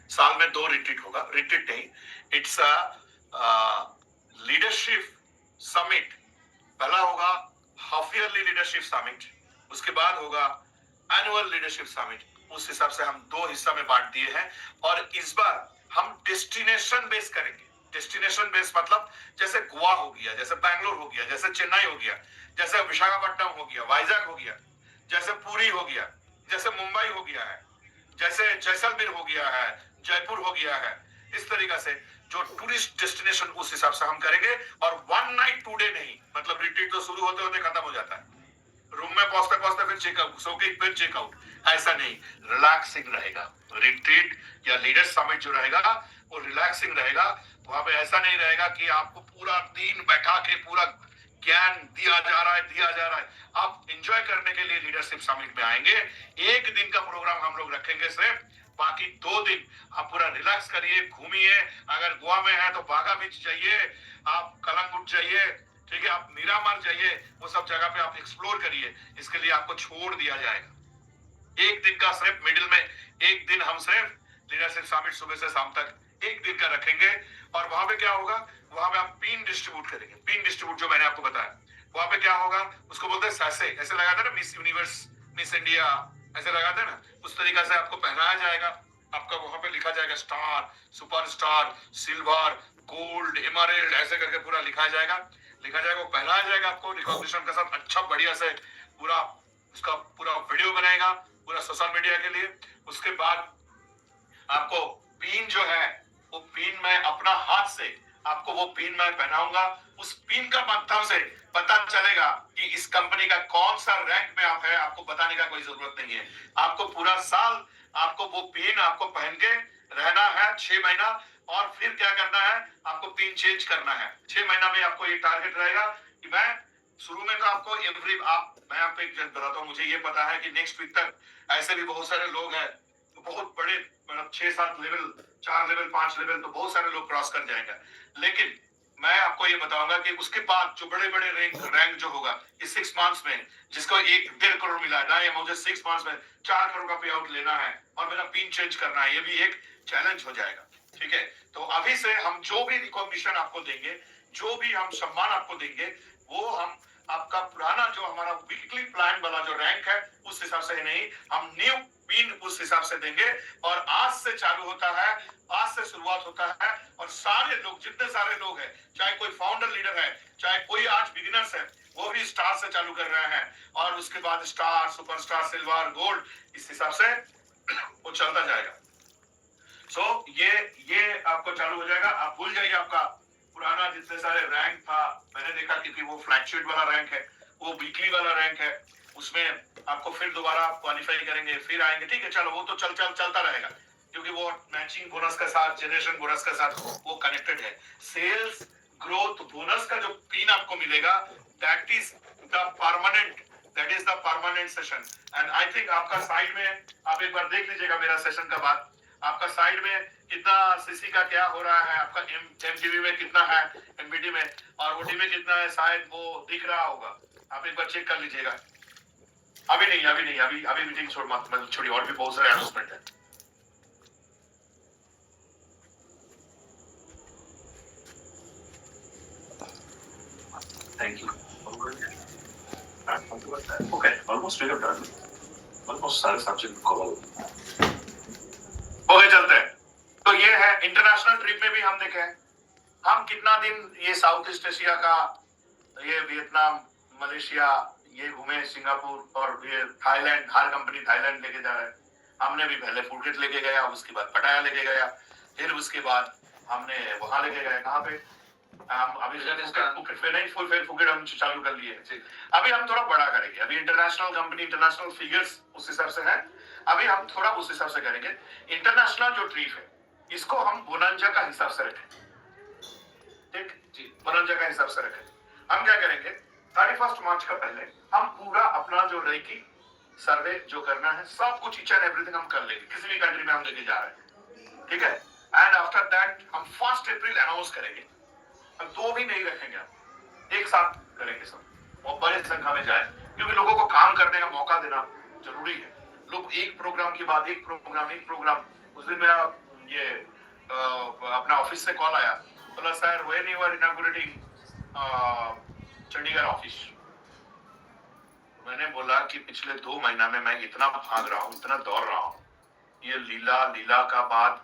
साल में 2 रिट्रीट होगा, रिट्रीट नहीं, इट्स अ लीडरशिप समिट। पहला होगा हाफ ईयरली लीडरशिप समिट, उसके बाद होगा एनुअल लीडरशिप समिट। उस हिसाब से हम 2 हिस्सा में बांट दिए हैं। और इस बार हम डेस्टिनेशन बेस करेंगे। डेस्टिनेशन बेस मतलब जैसे गोवा हो गया, जैसे बैंगलोर हो गया, जैसे चेन्नई हो गया, जैसे विशाखापट्टनम हो गया, वाइजैक हो गया, जैसे पुरी हो गया, जैसे मुंबई हो गया है, जैसे जैसलमेर हो गया है, जयपुर हो गया है। इस तरीका से जो टूरिस्ट डेस्टिनेशन उस हिसाब से हम करेंगे। और 1 नाइट 2 डे नहीं, मतलब रिट्रीट तो शुरू होते होते खत्म हो जाता है, रूम में पहुंचते पहुंचते फिर चेकआउट, सो के फिर चेकआउट, ऐसा नहीं, रिलैक्सिंग रहेगा। रिट्रीट या लीडर समिट जो रहेगा वो रिलैक्सिंग रहेगा। वहां पे ऐसा नहीं रहेगा कि आपको पूरा दिन बैठा के पूरा ज्ञान दिया जा रहा है। आप एंजॉय करने के लिए लीडरशिप समिट में आएंगे। 1 दिन का प्रोग्राम हम लोग रखेंगे सिर्फ, बाकी 2 दिन आप पूरा रिलैक्स करिए, घूमिए। अगर गोवा में है तो बागा बीच जाइए, आप कलंगुट जाइए, ठीक है, आप मीरामार जाइए, वो सब जगह पे आप एक्सप्लोर करिए। इसके लिए आपको छोड़ दिया जाएगा 1 दिन का, सिर्फ मिडिल में 1 दिन हम सिर्फ लीडरशिप समिट सुबह से शाम तक 1 दिन का रखेंगे। और वहां पे क्या होगा, वहां पे आप पिन डिस्ट्रीब्यूट करेंगे। पिन डिस्ट्रीब्यूट जो मैंने आपको बताया, वहां पे क्या होगा, उसको बोलते हैं सैसे, ऐसे लगाते हैं ना, मिस यूनिवर्स, मिस इंडिया ऐसे लगाते हैं ना, उस तरीका से आपको पहनाया जाएगा। आपका वहां पे लिखा जाएगा star, superstar, silver, gold, emerald, ऐसे करके पूरा लिखा जाएगा, वो पहनाया जाएगा आपको रिकॉग्निशन के साथ। अच्छा बढ़िया से पूरा उसका पूरा वीडियो बनाएगा पूरा सोशल मीडिया के लिए। उसके बाद आपको पिन जो है, वो पिन मैं अपना हाथ से आपको वो पिन मैं पहनाऊंगा। उस पिन का माध्यम से पता चलेगा कि इस कंपनी का कौन सा रैंक में आप है। आपको बताने का कोई जरूरत नहीं है, आपको पूरा साल आपको वो पिन आपको पहन के रहना है 6 महीना। और फिर क्या करना है, आपको पिन चेंज करना है 6 महीना में। आपको ये टारगेट रहेगा कि मैं शुरू में तो आपको मैं आपको एक चीज बताता हूँ, मुझे ये पता है कि नेक्स्ट वीक तक ऐसे भी बहुत सारे लोग हैं, तो बहुत बड़े, मतलब 6-7 लेवल, 4 लेवल, 5 लेवल, तो बहुत सारे लोग क्रॉस कर जाएंगे। लेकिन मैं आपको ये बताऊंगा कि उसके बाद जो बड़े बड़े रैंक जो होगा इस 6 मंथ्स में, जिसको 1-1.5 करोड़ मिला है ना, ये मुझे 6 मंथ्स में 4 करोड़ का पे आउट लेना है और मेरा पिन चेंज करना है, ये भी एक चैलेंज हो जाएगा। ठीक है, तो अभी से हम जो भी रिकॉग्निशन आपको देंगे, जो भी हम सम्मान आपको देंगे, वो हम आपका पुराना जो हमारा वीकली प्लान वाला जो रैंक है उस हिसाब से नहीं, हम न्यू पिन उस हिसाब से देंगे। और आज से चालू होता है, आज से शुरुआत होता है। और सारे लोग, जितने सारे लोग हैं, चाहे कोई फाउंडर लीडर है, चाहे कोई आज बिगिनर्स है, वो भी स्टार से चालू कर रहे हैं। और उसके बाद स्टार, सुपरस्टार, सिल्वर, गोल्ड, इस हिसाब से वो चलता जाएगा। सो ये आपको चालू हो जाएगा। आप भूल जाइए आपका पुराना जितने सारे रैंक था। मैंने देखा क्योंकि वो फ्लैगशिप वाला रैंक है, वो वीकली वाला रैंक है, उसमें आपको फिर दोबारा क्वालिफाई करेंगे, फिर आएंगे। ठीक है, चलो वो तो चलता रहेगा, क्योंकि वो मैचिंग बोनस के साथ, जनरेशन बोनस के साथ वो कनेक्टेड है। सेल्स ग्रोथ बोनस का जो पिन आपको मिलेगा, that is the permanent session. And I think आपका साइड में आप एक बार देख लीजिएगा मेरा सेशन का बाद, आपका साइड में कितना सीसी का क्या हो रहा है, आपका एमटीवी में कितना है, एमबीटी में, और ओटी में कितना है, शायद वो दिख रहा होगा। आप एक बार चेक कर लीजिएगा। अभी मीटिंग छोड़िए, और भी बहुत सारे अनाउंसमेंट है। Thank you. Okay, almost we have done. Almost सारे सब्जेक्ट कवर ओके, चलते हैं। तो ये है इंटरनेशनल ट्रिप में भी हम देखे हम कितना दिन ये साउथ ईस्ट एशिया का, ये वियतनाम, मलेशिया, ये घूमे, सिंगापुर और ये थाईलैंड, हर कंपनी थाईलैंड लेके जा रहा है। हमने भी पहले फुकेट लेके गया, उसके बाद पटाया लेके गया, फिर उसके बाद हमने वहां लेके गए, कहाँ पे, हम अभी फुकेट पे नहीं, फुकेट हम चालू कर लिए। अभी हम थोड़ा बड़ा करेंगे, अभी इंटरनेशनल कंपनी, इंटरनेशनल फिगर्स उस हिसाब से है, अभी हम थोड़ा उस हिसाब से करेंगे। इंटरनेशनल जो ट्रिप है इसको हम बोनांजा का हिसाब से रखें, ठीक जी, बोनांजा का हिसाब से रखें। हम क्या करेंगे, 31 मार्च का पहले हम पूरा अपना जो रेकी सर्वे जो करना है सब कुछ ईच एंड एवरीथिंग हम कर लेंगे, किसी भी कंट्री में हम लेके जा रहे हैं, ठीक है। एंड आफ्टर दैट हम 1 अप्रैल अनाउंस करेंगे। हम 2 भी नहीं रखेंगे, हम एक साथ करेंगे सब और बड़े संख्या में जाए, क्योंकि लोगों को काम करने का मौका देना जरूरी है। लोग एक प्रोग्राम के बाद एक प्रोग्राम। उस दिन मेरा ये अपना ऑफिस से कॉल आया, बोला sir when you are inaugurating Chandigarh office. मैंने बोला कि पिछले 2 महीना में मैं इतना भाग रहा हूँ, इतना दौड़ रहा हूँ, ये लीला का बाद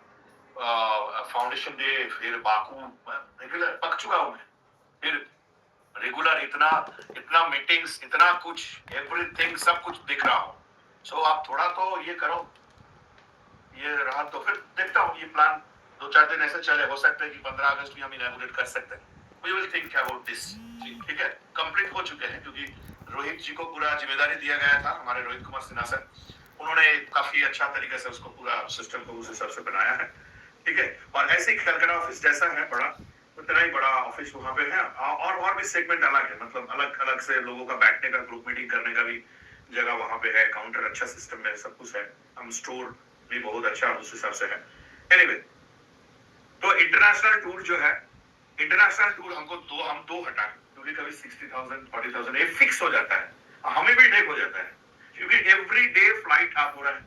फाउंडेशन डे, फिर बाकू, रेगुलर पक चुका हूँ मैं, फिर रेगुलर इतना मीटिंग्स, इतना कुछ एवरीथिंग सब कुछ दिख रहा हूँ। सो आप थोड़ा तो ये करो, ये रहा तो फिर देखता हूँ ये प्लान 2-4 दिन ऐसे चले, हो सकता है कि 15 अगस्त भी हम इनॉग्रेट कर सकते हैं। We will think about this, ठीक है। कंप्लीट हो चुके हैं, क्योंकि रोहित जी को पूरा जिम्मेदारी दिया गया था, हमारे रोहित कुमार सिन्हा सर, उन्होंने काफी अच्छा तरीके से उसको पूरा सिस्टम को उस हिसाब से बनाया है, ठीक है। और ऐसे ही कलकत्ता ऑफिस जैसा है बड़ा, उतना ही बड़ा ऑफिस वहां पे है, और भी सेगमेंट अलग है, मतलब अलग अलग से लोगों का बैठने का, ग्रुप मीटिंग करने का भी जगह वहां पे है, काउंटर अच्छा सिस्टम है, सब कुछ है, हम स्टोर भी बहुत अच्छा उस हिसाब से है। एनीवे, तो इंटरनेशनल टूर जो है, इंटरनेशनल टूर हम दो हटा, क्योंकि कभी 60,000 40,000 ये फिक्स हो जाता है, हमें भी डेक हो जाता है, क्योंकि एवरी डे फ्लाइट आप हो रहा है,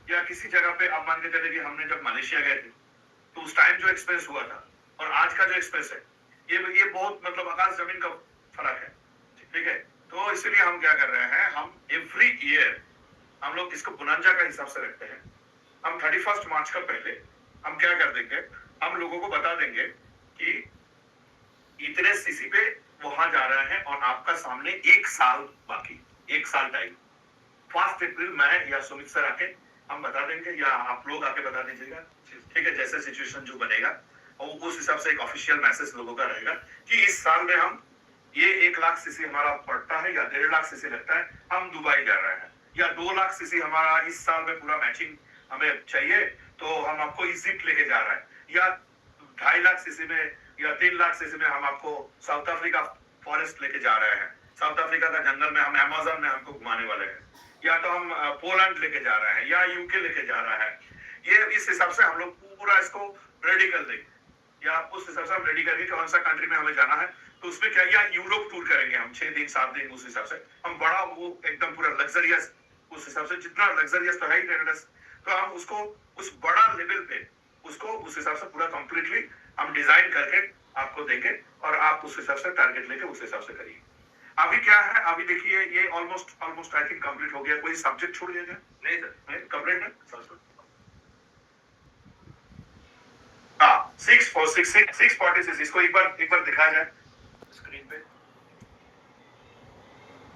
या किसी जगह पे आप मान के चले कि हमने जब मलेशिया गए थे तो उस टाइम जो एक्सपेंस हुआ था और आज का जो एक्सपेंस है, ये बहुत मतलब आकाश जमीन का फर्क है, ठीक है। तो इसलिए हम क्या कर रहे हैं, हम एवरी ईयर हम लोग इसको बुनंजा का हिसाब से रखते हैं। हम 31 मार्च का पहले हम क्या कर देंगे, हम लोगों को बता देंगे कि इतने सीसी पे वहां जा रहे हैं और आपका सामने 1 साल बाकी, 1 साल टाइम। 1 अप्रैल मैं या सुमित सर आके हम बता देंगे, या आप लोग आके बता दीजिएगा, ठीक है, जैसे सिचुएशन जो बनेगा, और उस हिसाब से एक ऑफिशियल मैसेज लोगों का रहेगा कि इस साल में हम ये 1 लाख सीसी हमारा पड़ता है या 1.5 लाख सीसी लगता है, हम दुबई जा रहे हैं, या 2 लाख सीसी हमारा इस साल में पूरा मैचिंग हमें चाहिए तो हम आपको इजिप्ट लेके जा रहे हैं, या 2.5 लाख सीसी में या 3 लाख सीसी में हम आपको साउथ अफ्रीका फॉरेस्ट लेके जा रहे हैं, साउथ अफ्रीका का जंगल में हम अमेज़न में हमको घुमाने वाले हैं, या तो हम पोलैंड लेके जा रहे हैं, या यूके लेके जा रहा है। ये इस हिसाब से हम लोग पूरा इसको रेडी कर देंगे, या उस हिसाब से हम रेडी करेंगे कौन सा कंट्री में हमें जाना है, तो उसमें क्या, या यूरोप टूर करेंगे हम 6 दिन 7 दिन, उस हिसाब से हम बड़ा वो एकदम पूरा लग्जरियस, उस हिसाब से जितना लग्जरियस तो है ही टेरेडस, तो हम उसको उस बड़ा लेवल पे उसको उस हिसाब से पूरा कंप्लीटली हम डिजाइन करके आपको देंगे, और आप उस हिसाब से टारगेट लेके उस हिसाब से करिए। अभी क्या है, अभी देखिए ये ऑलमोस्ट आई थिंक कंप्लीट हो गया। कोई सब्जेक्ट छोड़ गया क्या? नहीं सर, कंप्लीट है सर। हाँ, 646 इसको एक बार दिखाया जाए स्क्रीन पे।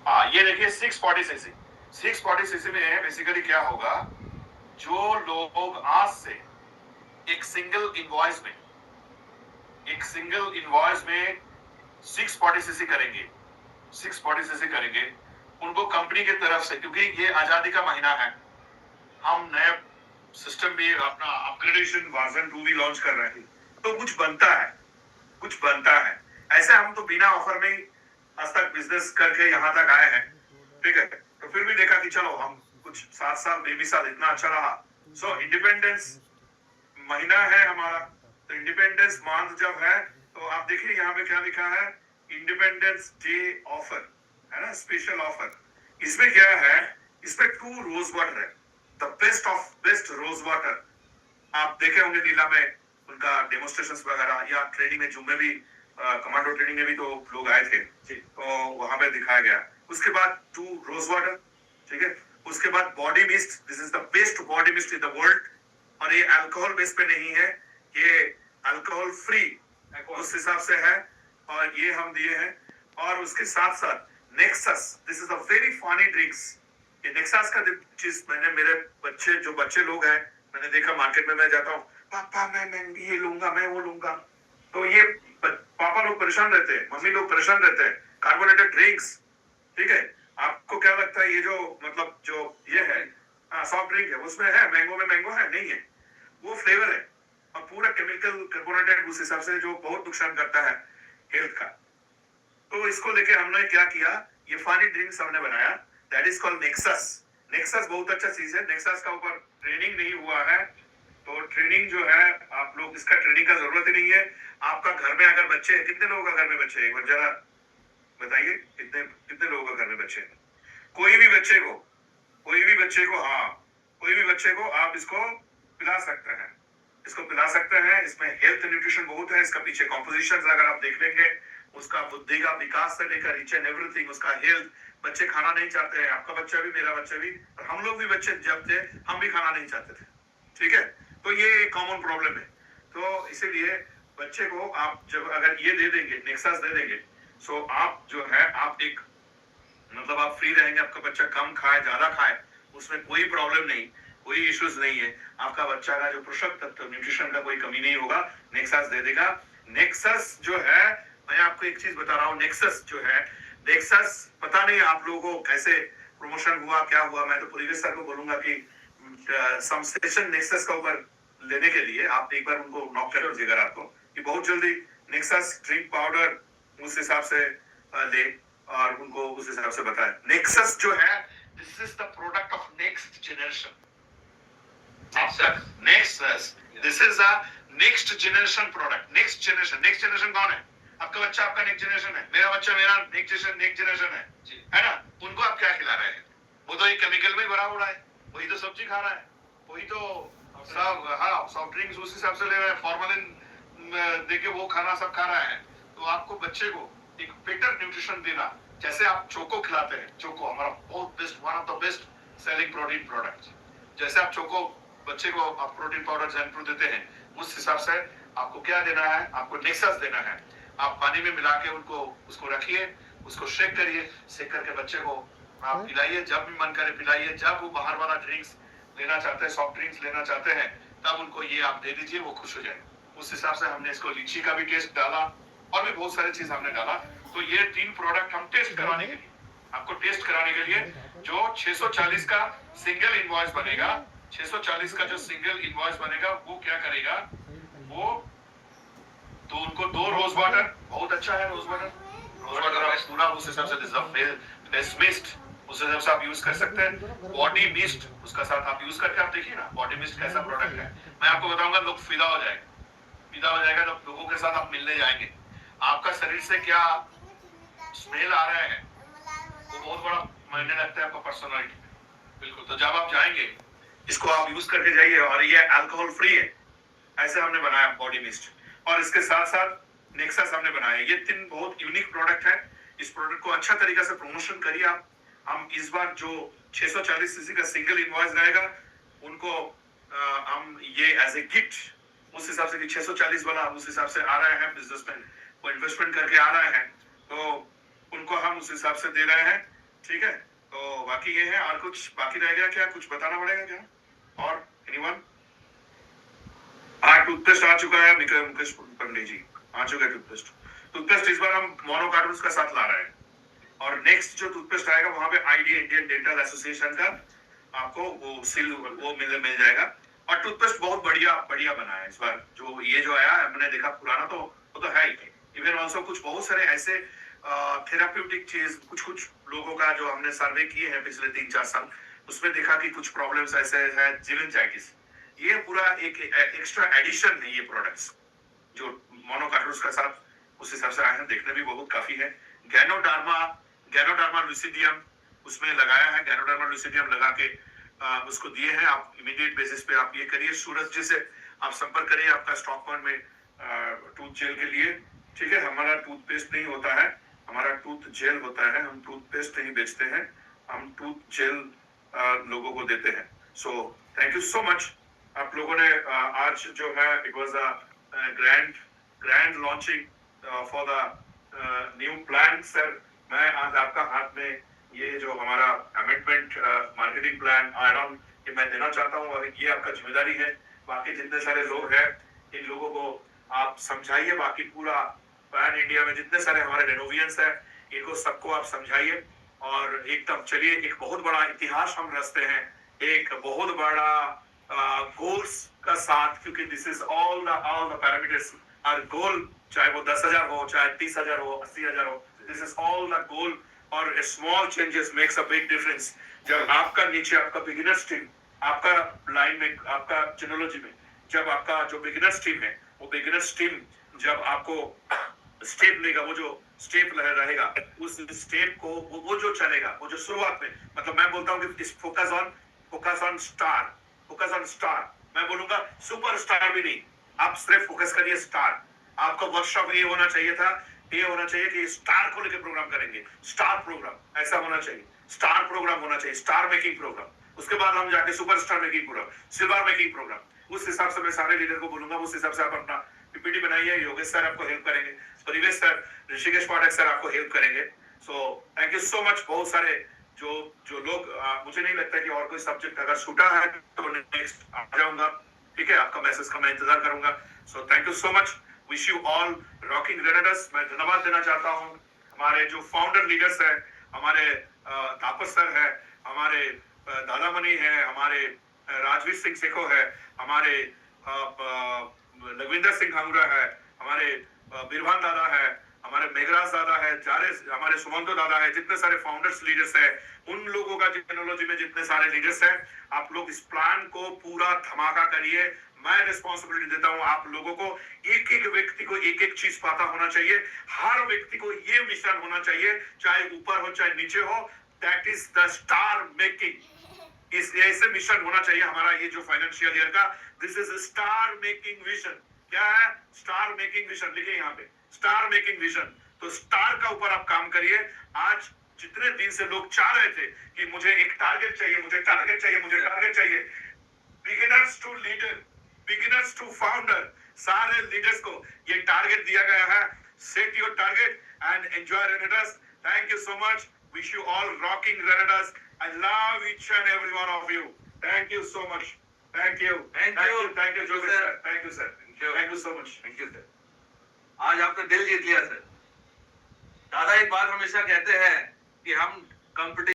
हाँ, ये देखिए 640 में बेसिकली क्या होगा, जो लोग आज से एक सिंगल इनवॉइस में 640 करेंगे, उनको कंपनी की तरफ से, क्योंकि ये आजादी का महीना है, हम नया सिस्टम भी अपना अपग्रेडेशन वर्जन 2 भी लॉन्च कर रहे हैं, तो कुछ बनता है। ऐसे हम तो बिना ऑफर में आज तक बिजनेस करके यहाँ तक आए हैं, ठीक है, तो फिर भी देखा कि चलो हम कुछ 7 साल 20 साल इतना अच्छा रहा। सो इंडिपेंडेंस महीना है हमारा, तो इंडिपेंडेंस मंथ जब है तो आप देखिए यहाँ पे क्या लिखा है, इंडिपेंडेंस डे ऑफर है ना, स्पेशल ऑफर। इसमें क्या है, इसमें 2 रोज वाटर है, the best of best rose water. आप देखे होंगे लीला में उनका डेमोन्स्ट्रेशंस वगैरह, या ट्रेनिंग में जुम्मे भी कमांडो ट्रेनिंग में भी तो लोग आए थे, तो वहां पे दिखाया गया। उसके बाद 2 रोज वाटर, ठीक है। उसके बाद body mist, this is the best body mist in the world, और ये अल्कोहल बेस पे नहीं है, ये अल्कोहल फ्री उस हिसाब से है, और ये हम दिए हैं। और उसके साथ साथ nexus, this is a very funny drinks. ये नेक्सस का चीज मैंने मेरे बच्चे लोग हैं, मैंने देखा मार्केट में, मैं जाता हूँ, पापा मैं ये लूंगा, मैं वो लूंगा, तो ये पापा लोग परेशान रहते हैं, मम्मी लोग परेशान रहते हैं, कार्बोनेटेड ड्रिंक्स, ठीक है। आपको क्या लगता है, ये जो मतलब जो ये है सॉफ्ट ड्रिंक है, उसमें है मैंगो, में मैंगो है नहीं है, वो फ्लेवर है, और पूरा केमिकल कार्बोनेटेड उस हिसाब से जो बहुत नुकसान करता है हेल्थ का। तो इसको लेके हमने क्या किया, ये फनी ड्रिंक्स हमने बनाया, that is called nexus. Nexus बहुत अच्छा चीज है। नेक्सस का ऊपर ट्रेनिंग नहीं हुआ है तो ट्रेनिंग जो है आप लोग इसका ट्रेनिंग का जरूरत ही नहीं है। आपका घर में अगर बच्चे हैं, कितने लोगों का घर में बच्चे हैं, एक बार जरा बताइए, कितने कितने लोगों का घर में बच्चे हैं? कोई भी बच्चे को, कोई भी बच्चे को, हाँ, कोई भी बच्चे को आप इसको पिला सकते हैं, इसको पिला सकते हैं। इसमें हेल्थ न्यूट्रिशन बहुत है। इसका पीछे कॉम्पोजिशन अगर आप देख लेंगे, उसका बुद्धि का विकास से लेकर ईच एंड एवरीथिंग, उसका हेल्थ। बच्चे खाना नहीं चाहते हैं, आपका बच्चा भी, मेरा बच्चा भी, और हम लोग भी बच्चे जब थे हम भी खाना नहीं चाहते थे, ठीक है? तो ये एक कॉमन प्रॉब्लम है। तो इसीलिए बच्चे को आप जब अगर ये दे देंगे, नेक्सस दे देंगे, सो आप जो है आप एक मतलब आप फ्री रहेंगे। आपका बच्चा कम खाए ज्यादा खाए, उसमें कोई प्रॉब्लम नहीं, कोई इश्यूज नहीं है। आपका बच्चा का जो पोषक तत्व न्यूट्रिशन का कोई कमी नहीं होगा, नेक्सस दे देगा। नेक्सस जो है, मैं आपको एक चीज बता रहा हूँ, नेक्सस जो है, नेक्सस पता नहीं आप लोगों को कैसे प्रमोशन हुआ, क्या हुआ। मैं तो प्रीवियस सर को बोलूंगा कि सम सेशन नेक्सस का ऊपर लेने के लिए आप एक बार उनको नॉक कर दीजिएगा रात को, कि बहुत जल्दी नेक्सस ड्रिंक पाउडर उस हिसाब से ले, और उनको उस हिसाब से बताएं। नेक्सस जो है, this is the product of next generation. Nexus, this is a next generation product. Next generation कौन है? आपका बच्चा आपका नेक्स्ट जनरेशन है, मेरा बच्चा मेरा नेक्स्ट जनरेशन है ना? उनको आप क्या खिला रहे हैं? वो तो एक केमिकल में भरा हुआ है, वही तो सब्जी खा रहा है, वही तो सब, हाँ, सॉफ्ट ड्रिंक्स उस हिसाब से ले रहा है, फॉर्मेलिन देके वो खाना सब खा रहा है। तो आपको बच्चे को एक बेटर न्यूट्रिशन देना, जैसे आप चोको खिलाते हैं, चोको हमारा बहुत best, one of the best selling protein product. जैसे आप चोको बच्चे को आप प्रोटीन पाउडर जैनप्रू देते हैं, उस हिसाब से आपको क्या देना है? आपको नेक्सस देना है। आप पानी में मिला के उनको उसको रखिए, उसको शेक करिए, शेक करके बच्चे को आप पिलाइए, जब भी मन करे पिलाइए। जब वो बाहर वाला ड्रिंक्स लेना चाहते हैं, सॉफ्ट ड्रिंक्स लेना चाहते हैं, तब उनको ये आप दे दीजिए, वो खुश हो जाए। उस हिसाब से हमने इसको लीची का भी टेस्ट डाला, और भी बहुत सारी चीज हमने डाला। तो ये 3 प्रोडक्ट हम टेस्ट कराने के लिए, आपको टेस्ट कराने के लिए, जो 640 का सिंगल इनवॉइस बनेगा, 640 का जो सिंगल इनवॉइस बनेगा, वो क्या करेगा? वो तो उनको 2 रोज वाटर, बहुत अच्छा है रोज वाटर आप पूरा उस हिसाब से बेस्ट मिस्ट उस हिसाब से आप यूज कर सकते हैं। बॉडी मिस्ट उसका साथ आप यूज करके आप देखिए ना, बॉडी मिस्ट कैसा प्रोडक्ट है। मैं आपको बताऊंगा, लोग फिदा हो जाएगा जब लोगों के साथ आप मिलने जाएंगे। आपका शरीर से क्या स्मेल आ रहा है, वो बहुत बड़ा मायने रखता है आपका पर्सनालिटी में। बिल्कुल, तो जब आप जाएंगे, इसको आप यूज करके जाइए, और ये अल्कोहल फ्री है, ऐसे हमने बनाया बॉडी मिस्ट। और इसके साथ साथ नेक्सस हमने बनाया। ये 3 बहुत यूनिक प्रोडक्ट है। इस प्रोडक्ट को अच्छा तरीके से प्रमोशन करिए आप। हम इस बार जो 640 सीसी का सिंगल इनवॉइस रहेगा, उनको हम ये एज ए गिफ्ट उस हिसाब से, 640 वाला उस हिसाब से आ रहे हैं, बिजनेसमैन वो इन्वेस्टमेंट करके आ रहे हैं, तो उनको हम उस हिसाब से दे रहे हैं, ठीक है? तो बाकी ये है। और कुछ बाकी रह गया क्या? कुछ बताना पड़ेगा क्या? और एनीवन? हाँ, टूथपेस्ट आ चुका है, मुकेश पंडित जी आ चुका है टूथपेस्ट। टूथपेस्ट इस बार हम मोनो कार्टून्स का साथ ला रहे हैं, और नेक्स्ट जो टूथपेस्ट आएगा वहां पे आईडी इंडियन डेंटल एसोसिएशन का आपको वो सील वो मिल जाएगा। और टूथपेस्ट बहुत बढ़िया बढ़िया बना है इस बार। जो ये जो आया हमने देखा, पुराना तो वो तो है ही, इवन ऑल्सो कुछ बहुत सारे ऐसे थेराप्यूटिक चीज, कुछ लोगों का जो हमने सर्वे किए हैं पिछले 3-4 साल, उसमें देखा कि कुछ प्रॉब्लम्स ऐसे है, जिलेंजाइटिस। ये पूरा एक एक्स्ट्रा एडिशन है ये प्रोडक्ट्स, जो मोनोकार्टून्स का साथ उस हिसाब से आए हैं, देखने भी बहुत काफी है। गैनोडर्मा लुसिडियम उसमें लगाया है, गैनोडर्मा लुसिडियम लगा के उसको दिए हैं। आप इमीडिएट बेसिस पे आप ये करिए, सूरज जी से आप संपर्क करिए आपका स्टॉक पॉइंट में टूथ जेल के लिए, ठीक है? हमारा टूथपेस्ट नहीं होता है, हमारा टूथ जेल होता है। हम टूथपेस्ट नहीं बेचते हैं, हम टूथ जेल लोगों को देते हैं। सो थैंक यू सो मच। आप लोगों ने आज जो है, it was a grand launching for the new plan. Sir, मैं आज आपका हाथ में ये जो हमारा amendment marketing plan add on, ये मैं देना चाहता हूँ, और ये आपका जिम्मेदारी है। बाकी जितने सारे लोग हैं, इन लोगों को आप समझाइए। बाकी पूरा पैन इंडिया में जितने सारे हमारे रेनोवियंस हैं, इनको सबको आप समझाइए, और एकदम चलिए एक बहुत बड़ा इतिहास हम रचते हैं, एक बहुत बड़ा गोल्स का साथ, क्योंकि this is all the parameters are goal, चाहे वो 10,000 हो, चाहे 30,000 हो, 80,000 हो, this is all the goal और small changes makes a big difference. जब आपका नीचे आपका बिगिनर्स टीम, आपका लाइन में, आपका टेक्नोलॉजी में, जब आपका जो बिगिनर्स टीम है, वो बिगिनर्स टीम जब आपको स्टेप लेगा, वो जो स्टेप रहेगा, उस स्टेप को वो जो चलेगा, वो जो शुरुआत में, मतलब मैं बोलता हूँ कि focus on star, focus on star. मैं बोलूंगा सुपर स्टार भी नहीं, आप सिर्फ फोकस करिए स्टार। आपका वर्कशॉप ये होना चाहिए था, ये होना चाहिए कि स्टार को लेकर प्रोग्राम करेंगे, स्टार प्रोग्राम ऐसा होना चाहिए, स्टार प्रोग्राम होना चाहिए, स्टार मेकिंग प्रोग्राम। उसके बाद हम जाके super star making programme, silver making programme. उस हिसाब से मैं सारे लीडर को बोलूंगा, उस हिसाब से आप अपना पीपीटी बनाइए। योगेश सर आपको हेल्प करेंगे, परिवेश सर, ऋषिकेश पाठक सर आपको हेल्प करेंगे। सो थैंक यू सो मच। बहुत सारे जो जो लोग मुझे नहीं लगता कि और कोई सब्जेक्ट अगर छूटा है तो नेक्स्ट आ जाऊंगा, ठीक है? आपका मैसेज का मैं इंतजार करूंगा। So thank you so much, wish you all rocking ग्रेनेडर्स। मैं धन्यवाद देना चाहता हूँ हमारे जो फाउंडर लीडर्स हैं, हमारे तापस सर है, हमारे दादामणि है, हमारे राजवीर सिंह सेखो है, हमारे लखविंदर सिंह खांगुरा है, हमारे बिरभान दादा है, हमारे मेघराज दादा है, हमारे सुमंतो दादा है। जितने सारे फाउंडर्स लीडर्स हैं, उन लोगों का टेक्नोलॉजी में जितने सारे लीडर्स हैं, आप लोग इस प्लान को पूरा धमाका करिए। मैं रिस्पॉन्सिबिलिटी देता हूं आप लोगों को। एक एक व्यक्ति को एक एक चीज पता होना चाहिए, हर व्यक्ति को ये मिशन होना चाहिए, चाहे ऊपर हो चाहे नीचे हो। That is the star making. इस ऐसे मिशन होना चाहिए हमारा ये जो फाइनेंशियल ईयर का। This is star making vision. क्या है? Star making vision. लिखिए यहाँ पे, स्टार मेकिंग विजन। तो स्टार का ऊपर आप काम करिए। आज जितने दिन से लोग चाह रहे थे कि मुझे एक टारगेट चाहिए, मुझे टारगेट चाहिए, मुझे टारगेट चाहिए, beginners to leader, beginners to founder, सारे लीडर्स को ये टारगेट दिया गया है। Set your target and enjoy रेनेडस। Thank you so much, wish you all rocking रेनेडस। I love each and every one of you. Thank you so much. Thank you, Thank you. Thank you जोगेश sir. Sir, thank you sir, thank you so much. Thank you sir. आज आपने दिल जीत लिया sir. दादा एक बात हमेशा कहते हैं कि हम कंपटीशन